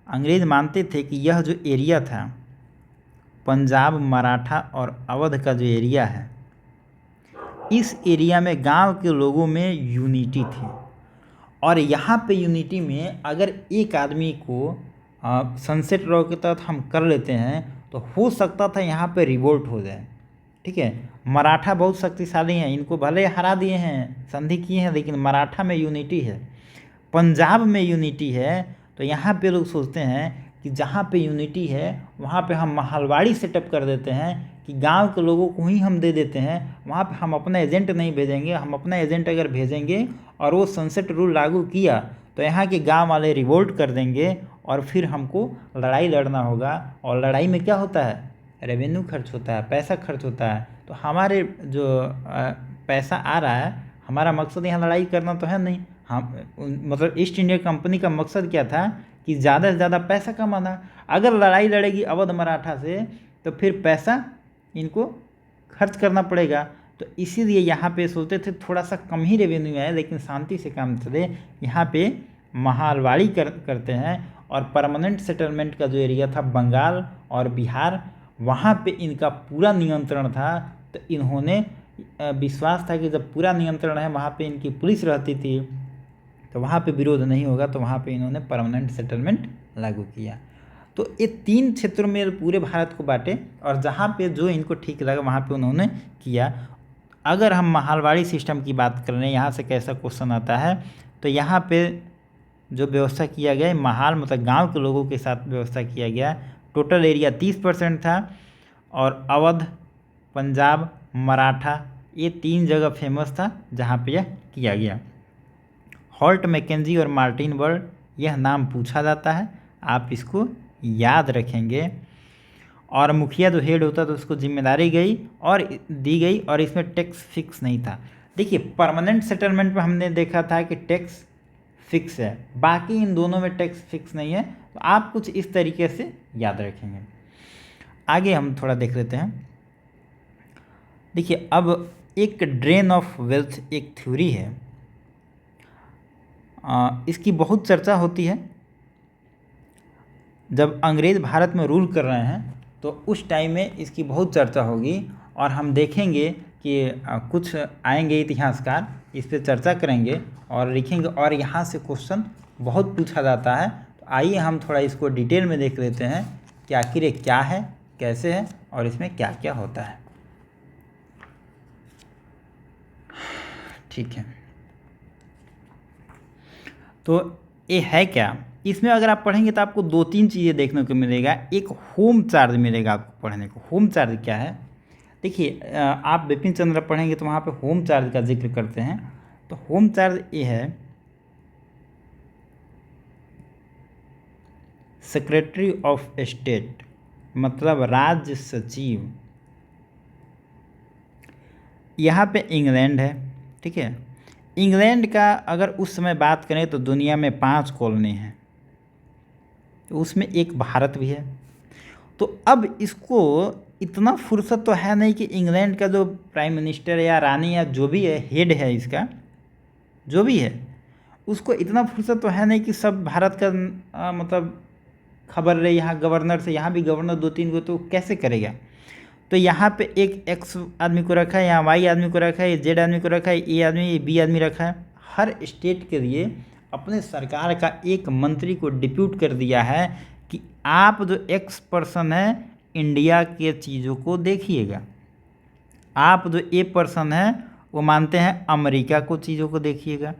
अंग्रेज़ मानते थे कि यह जो एरिया था पंजाब, मराठा और अवध का जो एरिया है, इस एरिया में गांव के लोगों में यूनिटी थी। और यहाँ पे यूनिटी में अगर एक आदमी को सनसेट लॉ के तहत हम कर लेते हैं तो हो सकता था यहाँ पे रिवोल्ट हो जाए। ठीक है, मराठा बहुत शक्तिशाली हैं, इनको भले हरा दिए हैं, संधि किए हैं, लेकिन मराठा में यूनिटी है, पंजाब में यूनिटी है। तो यहाँ पे लोग सोचते हैं कि जहाँ पे यूनिटी है वहाँ पे हम महालवाड़ी सेटअप कर देते हैं कि गांव के लोगों को ही हम दे देते हैं, वहाँ पे हम अपना एजेंट नहीं भेजेंगे। हम अपना एजेंट अगर भेजेंगे और वो सनसेट रूल लागू किया तो यहाँ के गांव वाले रिवोल्ट कर देंगे और फिर हमको लड़ाई लड़ना होगा। और लड़ाई में क्या होता है, रेवेन्यू खर्च होता है, पैसा खर्च होता है। तो हमारे जो पैसा आ रहा है, हमारा मकसद यहाँ लड़ाई करना तो है नहीं, मतलब ईस्ट इंडिया कंपनी का मकसद क्या था कि ज़्यादा से ज़्यादा पैसा कमाना। अगर लड़ाई लड़ेगी अवध मराठा से तो फिर पैसा इनको खर्च करना पड़ेगा, तो इसीलिए यहाँ पे सोचते थे थोड़ा सा कम ही रेवेन्यू आए लेकिन शांति से काम चले। यहाँ पे महलवाड़ी करते हैं और परमानेंट सेटलमेंट का जो एरिया था बंगाल और बिहार, वहाँ पे इनका पूरा नियंत्रण था। तो इन्होंने विश्वास था कि जब पूरा नियंत्रण है, वहाँ पे इनकी पुलिस रहती थी, तो वहाँ पे विरोध नहीं होगा, तो वहाँ पे इन्होंने परमानेंट सेटलमेंट लागू किया। तो ये 3 क्षेत्रों में पूरे भारत को बांटे और जहाँ पे जो इनको ठीक लगा वहाँ पे उन्होंने किया। अगर हम महलवाड़ी सिस्टम की बात कर रहे हैं, यहाँ से कैसा क्वेश्चन आता है, तो यहाँ पे जो व्यवस्था किया गया है, महाल मतलब गांव के लोगों के साथ व्यवस्था किया गया। टोटल एरिया 30% था और अवध, पंजाब, मराठा, ये 3 जगह फेमस था जहाँ पे यह किया गया। हॉल्ट, मैकेंजी और मार्टिन वर्ल्ड, यह नाम पूछा जाता है, आप इसको याद रखेंगे। और मुखिया जो हेड होता था उसको जिम्मेदारी दी गई और इसमें टैक्स फिक्स नहीं था। देखिए परमानेंट सेटलमेंट में हमने देखा था कि टैक्स फिक्स है, बाकी इन दोनों में टैक्स फिक्स नहीं है, तो आप कुछ इस तरीके से याद रखेंगे। आगे हम थोड़ा देख लेते हैं। देखिए अब एक ड्रेन ऑफ वेल्थ एक थ्योरी है, इसकी बहुत चर्चा होती है। जब अंग्रेज़ भारत में रूल कर रहे हैं तो उस टाइम में इसकी बहुत चर्चा होगी और हम देखेंगे कि कुछ आएंगे इतिहासकार, इस पर चर्चा करेंगे और लिखेंगे, और यहाँ से क्वेश्चन बहुत पूछा जाता है। तो आइए हम थोड़ा इसको डिटेल में देख लेते हैं कि आखिर ये क्या है, कैसे है और इसमें क्या क्या होता है। ठीक है, तो ये है क्या, इसमें अगर आप पढ़ेंगे तो आपको 2-3 चीज़ें देखने को मिलेगा। एक होम चार्ज मिलेगा आपको पढ़ने को। होम चार्ज क्या है, देखिए आप बिपिन चंद्र पढ़ेंगे तो वहाँ पे होम चार्ज का जिक्र करते हैं। तो होम चार्ज ये है सेक्रेटरी ऑफ स्टेट, मतलब राज्य सचिव। यहाँ पे इंग्लैंड है, ठीक है। इंग्लैंड का अगर उस समय बात करें तो दुनिया में 5 कॉलोनी हैं, तो उसमें एक भारत भी है। तो अब इसको इतना फुर्सत तो है नहीं कि इंग्लैंड का जो प्राइम मिनिस्टर या रानी या जो भी है, हेड है इसका जो भी है, उसको इतना फुर्सत तो है नहीं कि सब भारत का मतलब खबर रहे यहाँ गवर्नर से, यहाँ भी गवर्नर 2-3 को, तो कैसे करेगा। तो यहाँ पे एक एक्स आदमी को रखा है, यहाँ वाई आदमी को रखा है, ये जेड आदमी को रखा है, ए आदमी, ये बी आदमी रखा है। हर स्टेट के लिए अपने सरकार का एक मंत्री को डिप्यूट कर दिया है कि आप जो एक्स पर्सन है इंडिया के चीज़ों को देखिएगा, आप जो ए पर्सन है वो मानते हैं अमेरिका को चीज़ों को देखिएगा।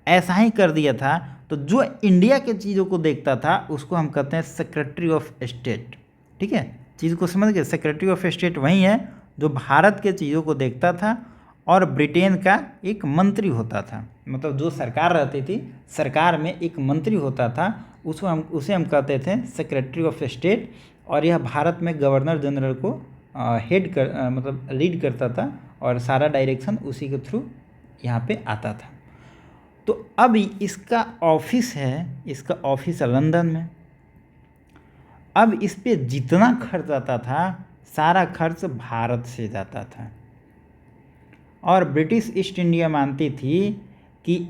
ऐसा ही कर दिया था। तो जो इंडिया के चीज़ों को देखता था उसको हम कहते हैं सेक्रेटरी ऑफ स्टेट, ठीक है। चीज़ को समझ गए, सेक्रेटरी ऑफ स्टेट वही है जो भारत के चीज़ों को देखता था और ब्रिटेन का एक मंत्री होता था, मतलब जो सरकार रहती थी, सरकार में एक मंत्री होता था, उसे हम कहते थे सेक्रेटरी ऑफ स्टेट। और यह भारत में गवर्नर जनरल को मतलब लीड करता था और सारा डायरेक्शन उसी के थ्रू यहाँ पे आता था। तो अब इसका ऑफिस है, इसका ऑफिस है लंदन में। अब इस पे जितना खर्च आता था सारा खर्च भारत से जाता था और ब्रिटिश ईस्ट इंडिया मानती थी कि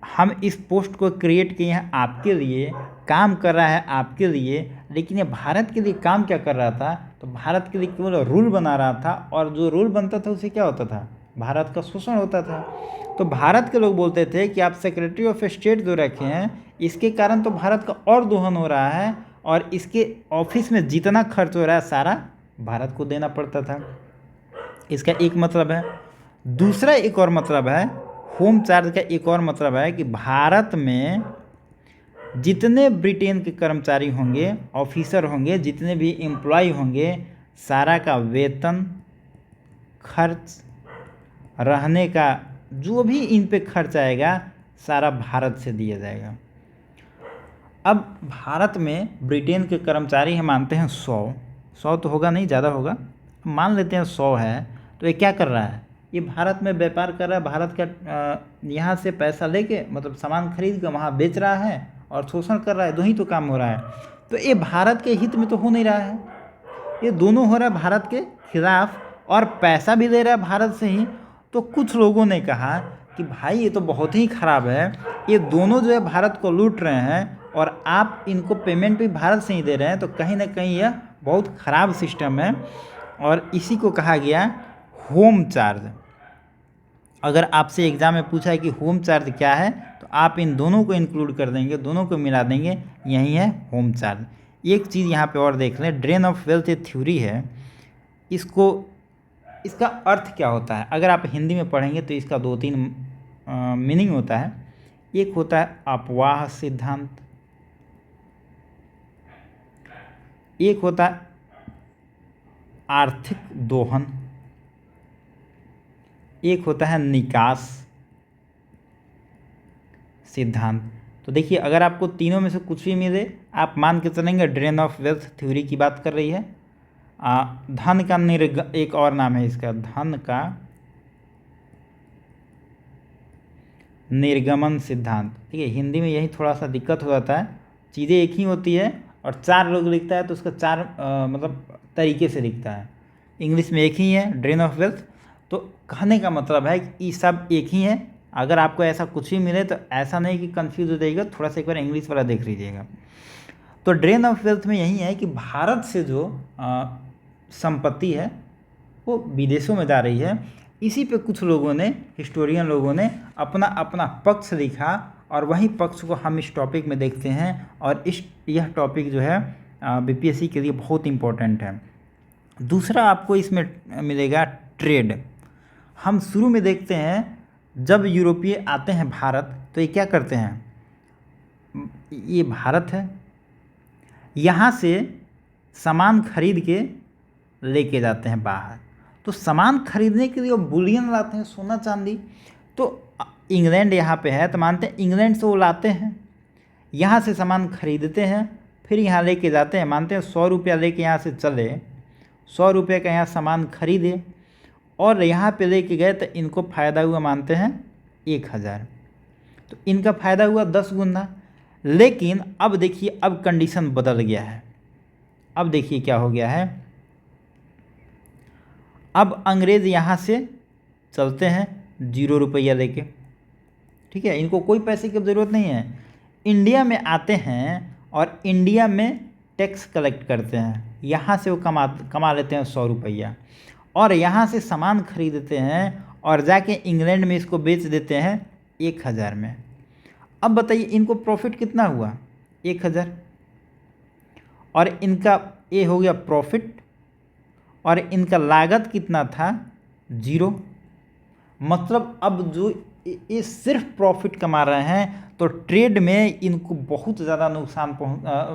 हम इस पोस्ट को क्रिएट किए हैं आपके लिए, काम कर रहा है आपके लिए, लेकिन ये भारत के लिए काम क्या कर रहा था, तो भारत के लिए केवल रूल बना रहा था। और जो रूल बनता था उसे क्या होता था, भारत का शोषण होता था। तो भारत के लोग बोलते थे कि आप सेक्रेटरी ऑफ स्टेट जो रखे हैं इसके कारण तो भारत का और दोहन हो रहा है और इसके ऑफिस में जितना खर्च हो रहा है सारा भारत को देना पड़ता था। इसका एक मतलब है। दूसरा एक और मतलब है, होम चार्ज का एक और मतलब है कि भारत में जितने ब्रिटेन के कर्मचारी होंगे, ऑफिसर होंगे, जितने भी एम्प्लॉय होंगे, सारा का वेतन, खर्च, रहने का जो भी इन पे खर्च आएगा सारा भारत से दिया जाएगा। अब भारत में ब्रिटेन के कर्मचारी हम मानते हैं 100 तो होगा नहीं, ज़्यादा होगा, मान लेते हैं 100 है। तो ये क्या कर रहा है, ये भारत में व्यापार कर रहा है, भारत का यहाँ से पैसा लेके मतलब सामान खरीद के वहाँ बेच रहा है और शोषण कर रहा है, दो ही तो काम हो रहा है। तो ये भारत के हित में तो हो नहीं रहा है, ये दोनों हो रहा है भारत के खिलाफ और पैसा भी ले रहा है भारत से ही। तो कुछ लोगों ने कहा कि भाई ये तो बहुत ही ख़राब है, ये दोनों जो है भारत को लूट रहे हैं और आप इनको पेमेंट भी भारत से ही दे रहे हैं, तो कहीं ना कहीं यह बहुत ख़राब सिस्टम है। और इसी को कहा गया होम चार्ज। अगर आपसे एग्ज़ाम में पूछा है कि होम चार्ज क्या है, तो आप इन दोनों को इंक्लूड कर देंगे, दोनों को मिला देंगे, यही है होम चार्ज। एक चीज़ यहाँ पे और देख लें, ड्रेन ऑफ वेल्थ ये थ्योरी है, इसका अर्थ क्या होता है? अगर आप हिंदी में पढ़ेंगे तो इसका 2-3 मीनिंग होता है। एक होता है अपवाह सिद्धांत, एक होता है आर्थिक दोहन, एक होता है निकास सिद्धांत। तो देखिए, अगर आपको तीनों में से कुछ भी मिले, आप मान के चलेंगे ड्रेन ऑफ वेल्थ थ्योरी की बात कर रही है। धन का एक और नाम है इसका, धन का निर्गमन सिद्धांत। ठीक है, हिंदी में यही थोड़ा सा दिक्कत हो जाता है, चीज़ें एक ही होती है और 4 लोग लिखता है तो उसका 4 मतलब तरीके से लिखता है। इंग्लिश में एक ही है ड्रेन ऑफ वेल्थ। तो कहने का मतलब है कि ये सब एक ही है। अगर आपको ऐसा कुछ भी मिले तो ऐसा नहीं कि कंफ्यूज हो जाइएगा, थोड़ा सा एक बार इंग्लिश वाला देख लीजिएगा। तो ड्रेन ऑफ वेल्थ में यही है कि भारत से जो संपत्ति है वो विदेशों में जा रही है। इसी पे कुछ लोगों ने, हिस्टोरियन लोगों ने अपना अपना पक्ष लिखा और वही पक्ष को हम इस टॉपिक में देखते हैं। और यह टॉपिक जो है बीपीएससी के लिए बहुत इम्पोर्टेंट है। दूसरा आपको इसमें मिलेगा ट्रेड। हम शुरू में देखते हैं जब यूरोपीय आते हैं भारत, तो ये क्या करते हैं, ये भारत है, यहाँ से सामान खरीद के लेके जाते हैं बाहर। तो सामान खरीदने के लिए वो बुलियन लाते हैं, सोना चांदी। तो इंग्लैंड यहाँ पे है तो मानते हैं इंग्लैंड से वो लाते हैं, यहाँ से सामान खरीदते हैं, फिर यहाँ लेके जाते हैं। मानते हैं 100 रुपया लेके यहाँ से चले, 100 रुपये का यहाँ सामान खरीदे और यहाँ पे लेके गए तो इनको फ़ायदा हुआ, मानते हैं 1000। तो इनका फ़ायदा हुआ 10 गुना। लेकिन अब देखिए, अब कंडीशन बदल गया है। अब देखिए क्या हो गया है, अब अंग्रेज़ यहाँ से चलते हैं 0 रुपया लेके। ठीक है, इनको कोई पैसे की ज़रूरत नहीं है। इंडिया में आते हैं और इंडिया में टैक्स कलेक्ट करते हैं, यहाँ से वो कमा लेते हैं 100 रुपया और यहाँ से सामान खरीदते हैं और जाके इंग्लैंड में इसको बेच देते हैं 1000 में। अब बताइए इनको प्रॉफिट कितना हुआ, 1000। और इनका ये हो गया प्रॉफिट और इनका लागत कितना था, 0। मतलब अब जो ये सिर्फ प्रॉफिट कमा रहे हैं, तो ट्रेड में इनको बहुत ज़्यादा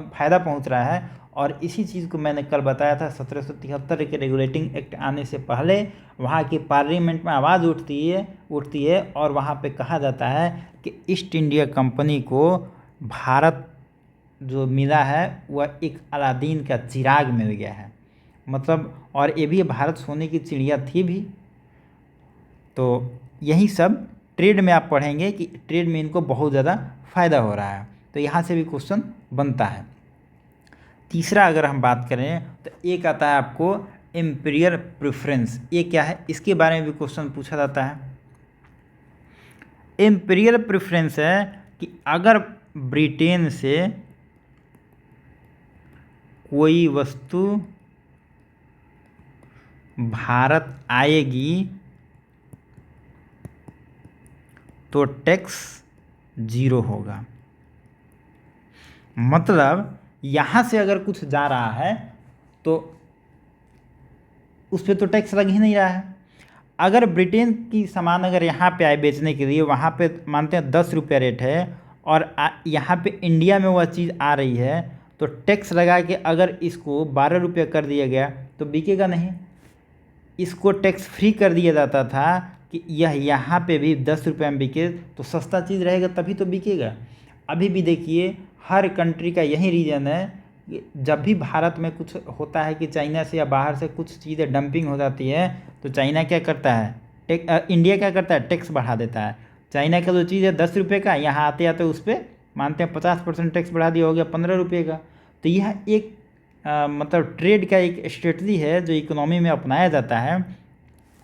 फ़ायदा पहुंच रहा है। और इसी चीज़ को मैंने कल बताया था, 1773 के रेगुलेटिंग एक्ट आने से पहले वहाँ की पार्लियामेंट में आवाज़ उठती है और वहाँ पे कहा जाता है कि ईस्ट इंडिया कंपनी को भारत जो मिला है वह एक अलादीन का चिराग मिल गया है। मतलब, और ये भी भारत सोने की चिड़िया थी भी। तो यही सब ट्रेड में आप पढ़ेंगे कि ट्रेड में इनको बहुत ज़्यादा फ़ायदा हो रहा है। तो यहाँ से भी क्वेश्चन बनता है। तीसरा अगर हम बात करें तो एक आता है आपको इम्पीरियल प्रेफरेंस। ये क्या है, इसके बारे में भी क्वेश्चन पूछा जाता है। इम्पीरियल प्रेफरेंस है कि अगर ब्रिटेन से कोई वस्तु भारत आएगी तो टैक्स 0 होगा। मतलब यहाँ से अगर कुछ जा रहा है तो उस पर तो टैक्स लग ही नहीं रहा है। अगर ब्रिटेन की सामान अगर यहाँ पे आए बेचने के लिए, वहाँ पे मानते हैं 10 रुपया रेट है और यहाँ पे इंडिया में वह चीज़ आ रही है, तो टैक्स लगा के अगर इसको 12 रुपया कर दिया गया तो बिकेगा नहीं। इसको टैक्स फ्री कर दिया जाता था कि यह यहाँ पे भी 10 रुपये में बिके, तो सस्ता चीज़ रहेगा तभी तो बिकेगा। अभी भी देखिए हर कंट्री का यही रीज़न है कि जब भी भारत में कुछ होता है कि चाइना से या बाहर से कुछ चीज़ें डंपिंग हो जाती है, तो चाइना क्या करता है, इंडिया क्या करता है, टैक्स बढ़ा देता है। चाइना का जो चीज़ है 10 रुपये का, यहाँ आते आते उस पर मानते हैं 50% टैक्स बढ़ा दिया, हो गया 15 रुपये का। तो यह एक मतलब ट्रेड का एक स्ट्रेटजी है जो इकोनॉमी में अपनाया जाता है।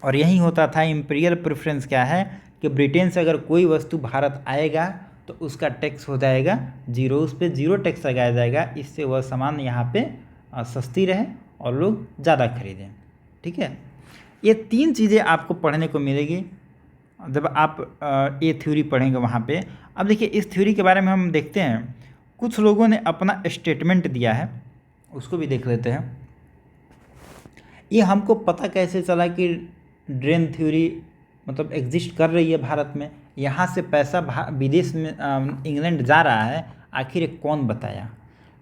और यही होता था इम्पीरियल प्रेफरेंस क्या है कि ब्रिटेन से अगर कोई वस्तु भारत आएगा तो उसका टैक्स हो जाएगा जीरो, उस पर जीरो टैक्स लगाया जाएगा, इससे वह सामान यहाँ पे सस्ती रहे और लोग ज़्यादा खरीदें। ठीक है, ये 3 चीज़ें आपको पढ़ने को मिलेगी जब आप ये थ्योरी पढ़ेंगे वहाँ पे। अब देखिए इस थ्योरी के बारे में हम देखते हैं, कुछ लोगों ने अपना स्टेटमेंट दिया है, उसको भी देख लेते हैं। ये हमको पता कैसे चला कि ड्रेन थ्योरी मतलब एग्जिस्ट कर रही है भारत में, यहाँ से पैसा विदेश में इंग्लैंड जा रहा है, आखिर ये कौन बताया?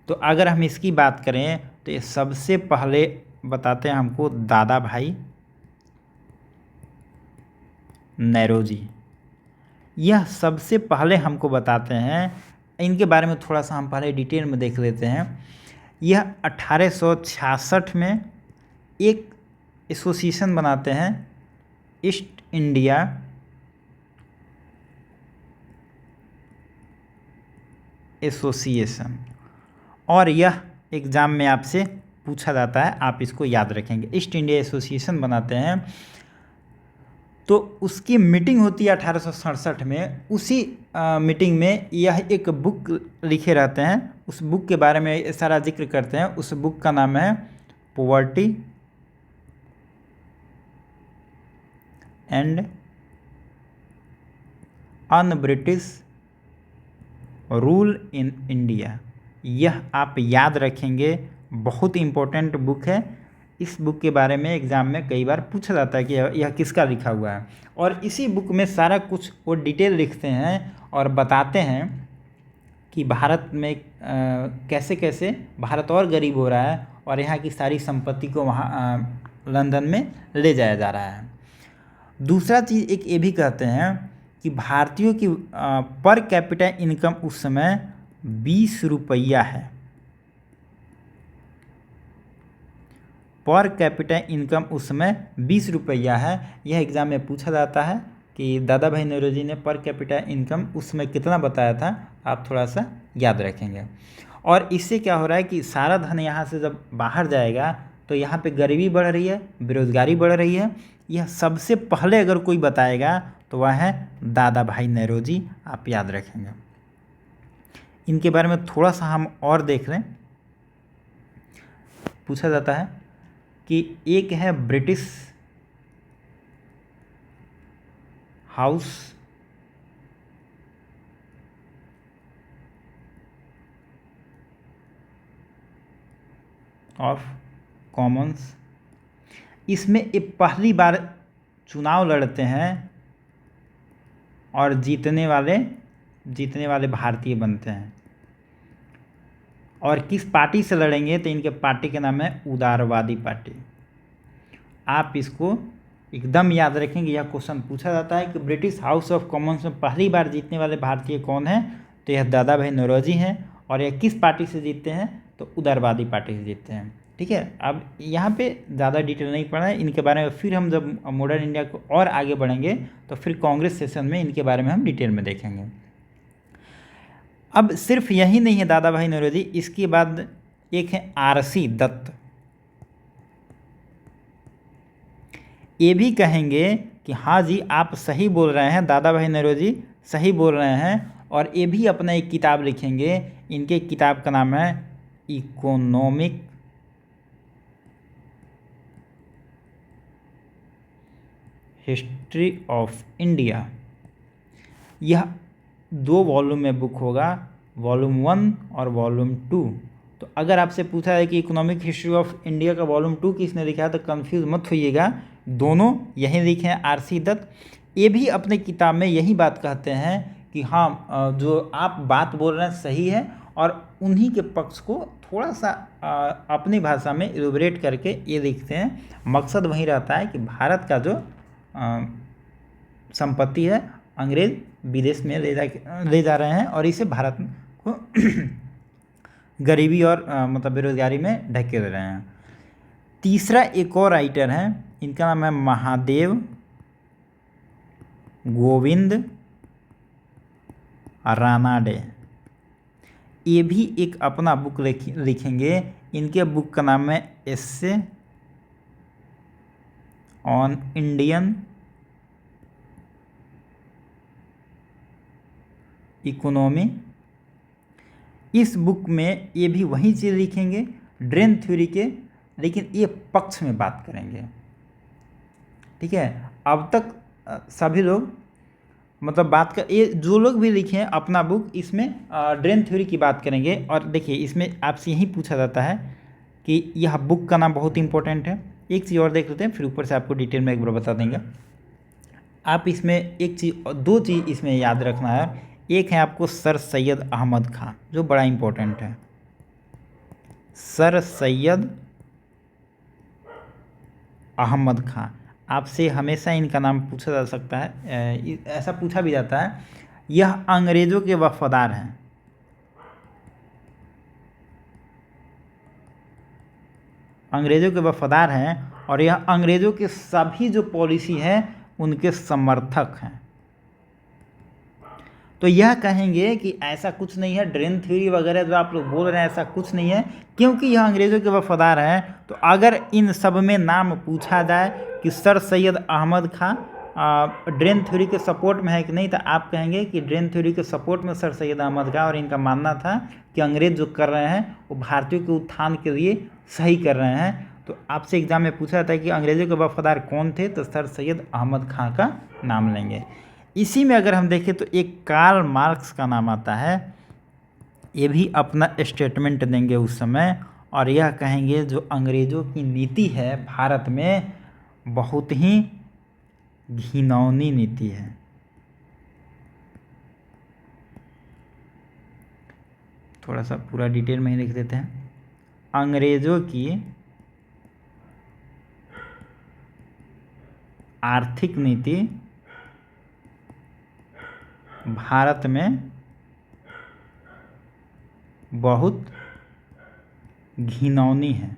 तो अगर हम इसकी बात करें तो ये सबसे पहले बताते हैं हमको दादा भाई नौरोजी। यह सबसे पहले हमको बताते हैं, इनके बारे में थोड़ा सा हम पहले डिटेल में देख लेते हैं। यह 1866 में एक एसोसिएशन बनाते हैं, ईस्ट इंडिया एसोसिएशन, और यह एग्ज़ाम में आपसे पूछा जाता है, आप इसको याद रखेंगे। ईस्ट इंडिया एसोसिएशन बनाते हैं, तो उसकी मीटिंग होती है 1867 में। उसी मीटिंग में यह एक बुक लिखे रहते हैं, उस बुक के बारे में सारा जिक्र करते हैं। उस बुक का नाम है poverty and un British rule in India. यह आप याद रखेंगे, बहुत इम्पोर्टेंट बुक है। इस बुक के बारे में एग्ज़ाम में कई बार पूछा जाता है कि यह किसका लिखा हुआ है, और इसी बुक में सारा कुछ वो डिटेल लिखते हैं और बताते हैं कि भारत में कैसे कैसे भारत और गरीब हो रहा है और यहाँ की सारी संपत्ति को वहाँ लंदन में ले जाया जा रहा है। दूसरा चीज़ एक ये भी कहते हैं कि भारतीयों की पर कैपिटा इनकम उस समय 20 रुपया है। पर कैपिटा इनकम उस समय 20 रुपया है। यह एग्ज़ाम में पूछा जाता है कि दादा भाई नौरोजी ने पर कैपिटा इनकम उस समय कितना बताया था, आप थोड़ा सा याद रखेंगे। और इससे क्या हो रहा है कि सारा धन यहाँ से जब बाहर जाएगा तो यहाँ पे गरीबी बढ़ रही है, बेरोज़गारी बढ़ रही है। यह सबसे पहले अगर कोई बताएगा तो वह है दादा भाई नौरोजी, आप याद रखेंगे। इनके बारे में थोड़ा सा हम और देख लें। पूछा जाता है कि एक है ब्रिटिश हाउस ऑफ कॉमन्स, इसमें ये पहली बार चुनाव लड़ते हैं और जीतने वाले भारतीय बनते हैं। और किस पार्टी से लड़ेंगे तो इनके पार्टी के नाम है उदारवादी पार्टी। आप इसको एकदम याद रखेंगे, यह क्वेश्चन पूछा जाता है कि ब्रिटिश हाउस ऑफ कॉमन्स में पहली बार जीतने वाले भारतीय कौन हैं, तो यह दादा भाई नौरोजी हैं। और यह किस पार्टी से जीतते हैं, तो उदारवादी पार्टी से जीतते हैं। ठीक है, अब यहाँ पे ज़्यादा डिटेल नहीं पढ़ना है इनके बारे में, फिर हम जब मॉडर्न इंडिया को और आगे बढ़ेंगे तो फिर कांग्रेस सेशन में इनके बारे में हम डिटेल में देखेंगे। अब सिर्फ यही नहीं है दादा भाई नौरोजी, इसके बाद एक है आरसी दत्त। ये भी कहेंगे कि हाँ जी आप सही बोल रहे हैं, दादा भाई नौरोजी सही बोल रहे हैं। और ये भी अपना एक किताब लिखेंगे, इनके किताब का नाम है इकोनॉमिक हिस्ट्री ऑफ इंडिया। यह 2 वॉल्यूम में बुक होगा, वॉल्यूम 1 और वॉल्यूम 2। तो अगर आपसे पूछा है कि इकोनॉमिक हिस्ट्री ऑफ इंडिया का वॉल्यूम 2 किसने लिखा है तो कंफ्यूज मत होइएगा, दोनों यही लिखे हैं आरसी दत्त। ये भी अपने किताब में यही बात कहते हैं कि हाँ जो आप बात बोल रहे हैं सही है, और उन्हीं के पक्ष को थोड़ा सा अपनी भाषा में इलैबोरेट करके ये लिखते हैं। मकसद वही रहता है कि भारत का जो संपत्ति है अंग्रेज विदेश में ले जा रहे हैं और इसे भारत को गरीबी और मतलब बेरोजगारी में ढकेल रहे हैं। तीसरा एक और राइटर हैं, इनका नाम है महादेव गोविंद रानाडे, ये भी एक अपना बुक लिखेंगे। इनके बुक का नाम है एस्से ऑन इंडियन इकोनॉमी। इस बुक में ये भी वही चीज़ लिखेंगे ड्रेन थ्योरी के, लेकिन ये पक्ष में बात करेंगे। ठीक है, अब तक सभी लोग मतलब बात कर, ये जो लोग भी लिखे हैं अपना बुक, इसमें ड्रेन थ्योरी की बात करेंगे। और देखिए इसमें आपसे यही पूछा जाता है कि यह बुक का नाम बहुत इंपॉर्टेंट है। एक चीज़ और देख लेते हैं, फिर ऊपर से आपको डिटेल में एक बार बता देंगे। आप इसमें एक चीज़, दो चीज़ इसमें याद रखना है। एक है आपको सर सैयद अहमद खां, जो बड़ा इंपॉर्टेंट है। सर सैयद अहमद खां, आपसे हमेशा इनका नाम पूछा जा सकता है, ऐसा पूछा भी जाता है। यह अंग्रेज़ों के वफादार हैं। अंग्रेज़ों के वफादार हैं और यह अंग्रेज़ों के सभी जो पॉलिसी है उनके समर्थक हैं। तो यह कहेंगे कि ऐसा कुछ नहीं है, ड्रेन थ्योरी वगैरह जो आप लोग बोल रहे हैं ऐसा कुछ नहीं है, क्योंकि यह अंग्रेज़ों के वफादार हैं। तो अगर इन सब में नाम पूछा जाए कि सर सैयद अहमद खां ड्रेन थ्योरी के सपोर्ट में है कि नहीं, तो आप कहेंगे कि ड्रेन थ्योरी के सपोर्ट में सर सैयद अहमद खां, और इनका मानना था कि अंग्रेज़ जो कर रहे हैं वो भारतीयों के उत्थान के लिए सही कर रहे हैं। तो आपसे एग्जाम में पूछा जाता है कि अंग्रेज़ों के वफादार कौन थे, तो सर सैयद अहमद खां का नाम लेंगे। इसी में अगर हम देखें तो एक कार्ल मार्क्स का नाम आता है। ये भी अपना स्टेटमेंट देंगे उस समय, और यह कहेंगे जो अंग्रेज़ों की नीति है भारत में बहुत ही घिनौनी नीति है। थोड़ा सा पूरा डिटेल में ही लिख देते हैं। अंग्रेज़ों की आर्थिक नीति भारत में बहुत घिनौनी है।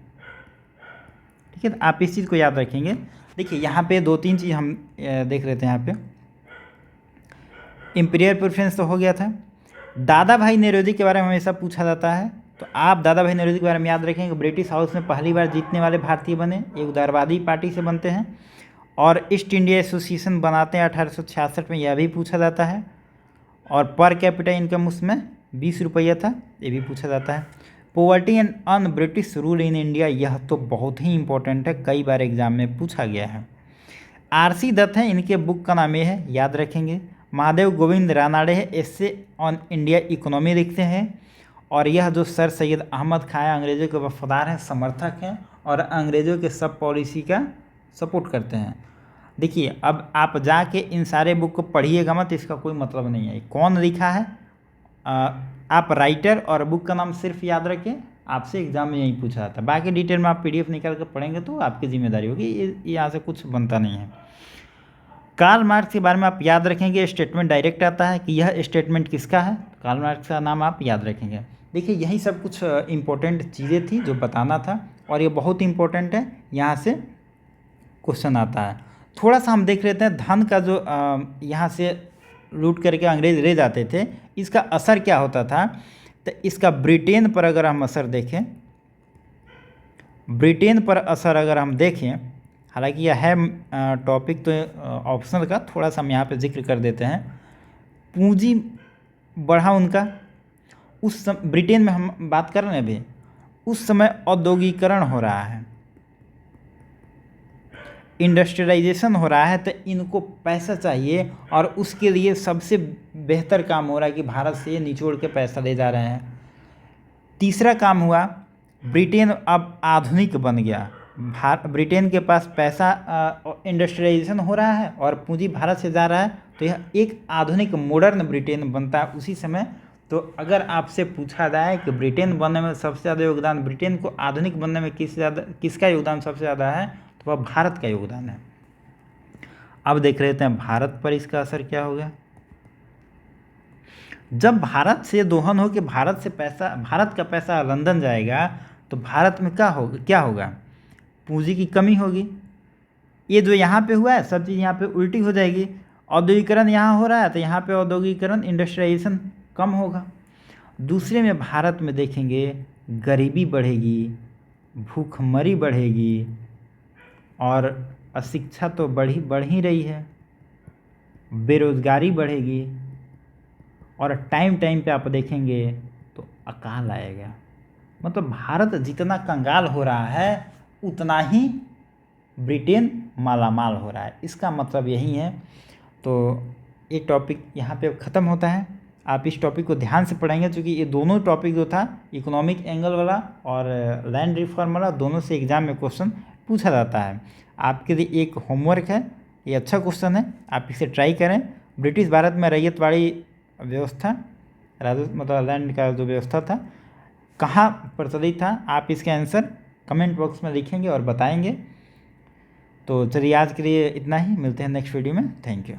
ठीक है, तो आप इस चीज़ को याद रखेंगे। देखिए यहाँ पे दो तीन चीज़ हम देख लेते हैं। यहाँ पे इंपीरियल प्रेफरेंस तो हो गया था। दादा भाई नौरोजी के बारे में हमेशा पूछा जाता है, तो आप दादा भाई नौरोजी के बारे में याद रखेंगे। ब्रिटिश हाउस में पहली बार जीतने वाले भारतीय बने, एक उदारवादी पार्टी से बनते हैं, और ईस्ट इंडिया एसोसिएशन बनाते हैं 1866 में, यह भी पूछा जाता है। और पर कैपिटा इनकम उसमें 20 रुपया था, ये भी पूछा जाता है। Poverty and un British rule in India, यह तो बहुत ही इंपॉर्टेंट है, कई बार एग्जाम में पूछा गया है। आरसी दत्त है, इनके बुक का नाम ये है, याद रखेंगे। महादेव गोविंद रानाडे है, एस्से ऑन इंडिया इकोनॉमी लिखते हैं। और यह जो सर सैयद अहमद खां है, अंग्रेज़ों के वफादार हैं, समर्थक हैं, और अंग्रेज़ों के सब पॉलिसी का सपोर्ट करते हैं। देखिए अब आप जाके इन सारे बुक को पढ़िएगा मत, इसका कोई मतलब नहीं है कौन लिखा है। आप राइटर और बुक का नाम सिर्फ याद रखें, आपसे एग्जाम में यही पूछा जाता है। बाकी डिटेल में आप पीडीएफ निकाल कर पढ़ेंगे तो आपकी जिम्मेदारी होगी, ये यहाँ से कुछ बनता नहीं है। कार्ल मार्क्स के बारे में आप याद रखेंगे, स्टेटमेंट डायरेक्ट आता है कि यह स्टेटमेंट किसका है, कार्ल मार्क्स का नाम आप याद रखेंगे। देखिए यही सब कुछ इम्पोर्टेंट चीज़ें थी जो बताना था, और ये बहुत इंपॉर्टेंट है, यहाँ से क्वेश्चन आता है। थोड़ा सा हम देख लेते हैं धन का जो यहाँ से लूट करके अंग्रेज ले जाते थे, इसका असर क्या होता था। तो इसका ब्रिटेन पर अगर हम असर देखें, ब्रिटेन पर असर अगर हम देखें, हालांकि यह है टॉपिक तो ऑप्शनल का, थोड़ा सा हम यहाँ पे जिक्र कर देते हैं। पूंजी बढ़ा उनका, उस ब्रिटेन में हम बात कर रहे हैं अभी, उस समय औद्योगिकरण हो रहा है, इंडस्ट्रियलाइजेशन हो रहा है, तो इनको पैसा चाहिए, और उसके लिए सबसे बेहतर काम हो रहा है कि भारत से निचोड़ के पैसा ले जा रहे हैं। तीसरा काम हुआ, ब्रिटेन अब आधुनिक बन गया, ब्रिटेन के पास पैसा, इंडस्ट्रियलाइजेशन हो रहा है और पूंजी भारत से जा रहा है, तो यह एक आधुनिक मॉडर्न ब्रिटेन बनता है उसी समय। तो अगर आपसे पूछा जाए कि ब्रिटेन बनने में सबसे ज़्यादा योगदान, ब्रिटेन को आधुनिक बनने में किसका योगदान सबसे ज़्यादा है, तो वह भारत का योगदान है। अब देख लेते हैं भारत पर इसका असर क्या होगा। जब भारत से दोहन हो कि भारत का पैसा लंदन जाएगा, तो भारत में क्या होगा, पूंजी की कमी होगी। ये जो यहाँ पे हुआ है सब चीज़ यहाँ पे उल्टी हो जाएगी, औद्योगिकरण यहाँ हो रहा है तो यहाँ पे औद्योगिकरण इंडस्ट्रियलाइजेशन कम होगा। दूसरे में भारत में देखेंगे गरीबी बढ़ेगी, भूखमरी बढ़ेगी और अशिक्षा तो बढ़ ही रही है, बेरोजगारी बढ़ेगी और टाइम टाइम पे आप देखेंगे तो अकाल आएगा। मतलब भारत जितना कंगाल हो रहा है उतना ही ब्रिटेन मालामाल हो रहा है, इसका मतलब यही है। तो ये टॉपिक यहाँ पे ख़त्म होता है। आप इस टॉपिक को ध्यान से पढ़ेंगे क्योंकि ये दोनों टॉपिक जो था इकोनॉमिक एंगल वाला और लैंड रिफॉर्म वाला, दोनों से एग्जाम में क्वेश्चन पूछा जाता है। आपके लिए एक होमवर्क है, ये अच्छा क्वेश्चन है, आप इसे ट्राई करें। ब्रिटिश भारत में रैयतवाड़ी व्यवस्था, राजस्व मतलब लैंड का जो व्यवस्था था, कहाँ प्रचलित था, आप इसके आंसर कमेंट बॉक्स में लिखेंगे और बताएंगे। तो चलिए आज के लिए इतना ही, मिलते हैं नेक्स्ट वीडियो में। Thank you.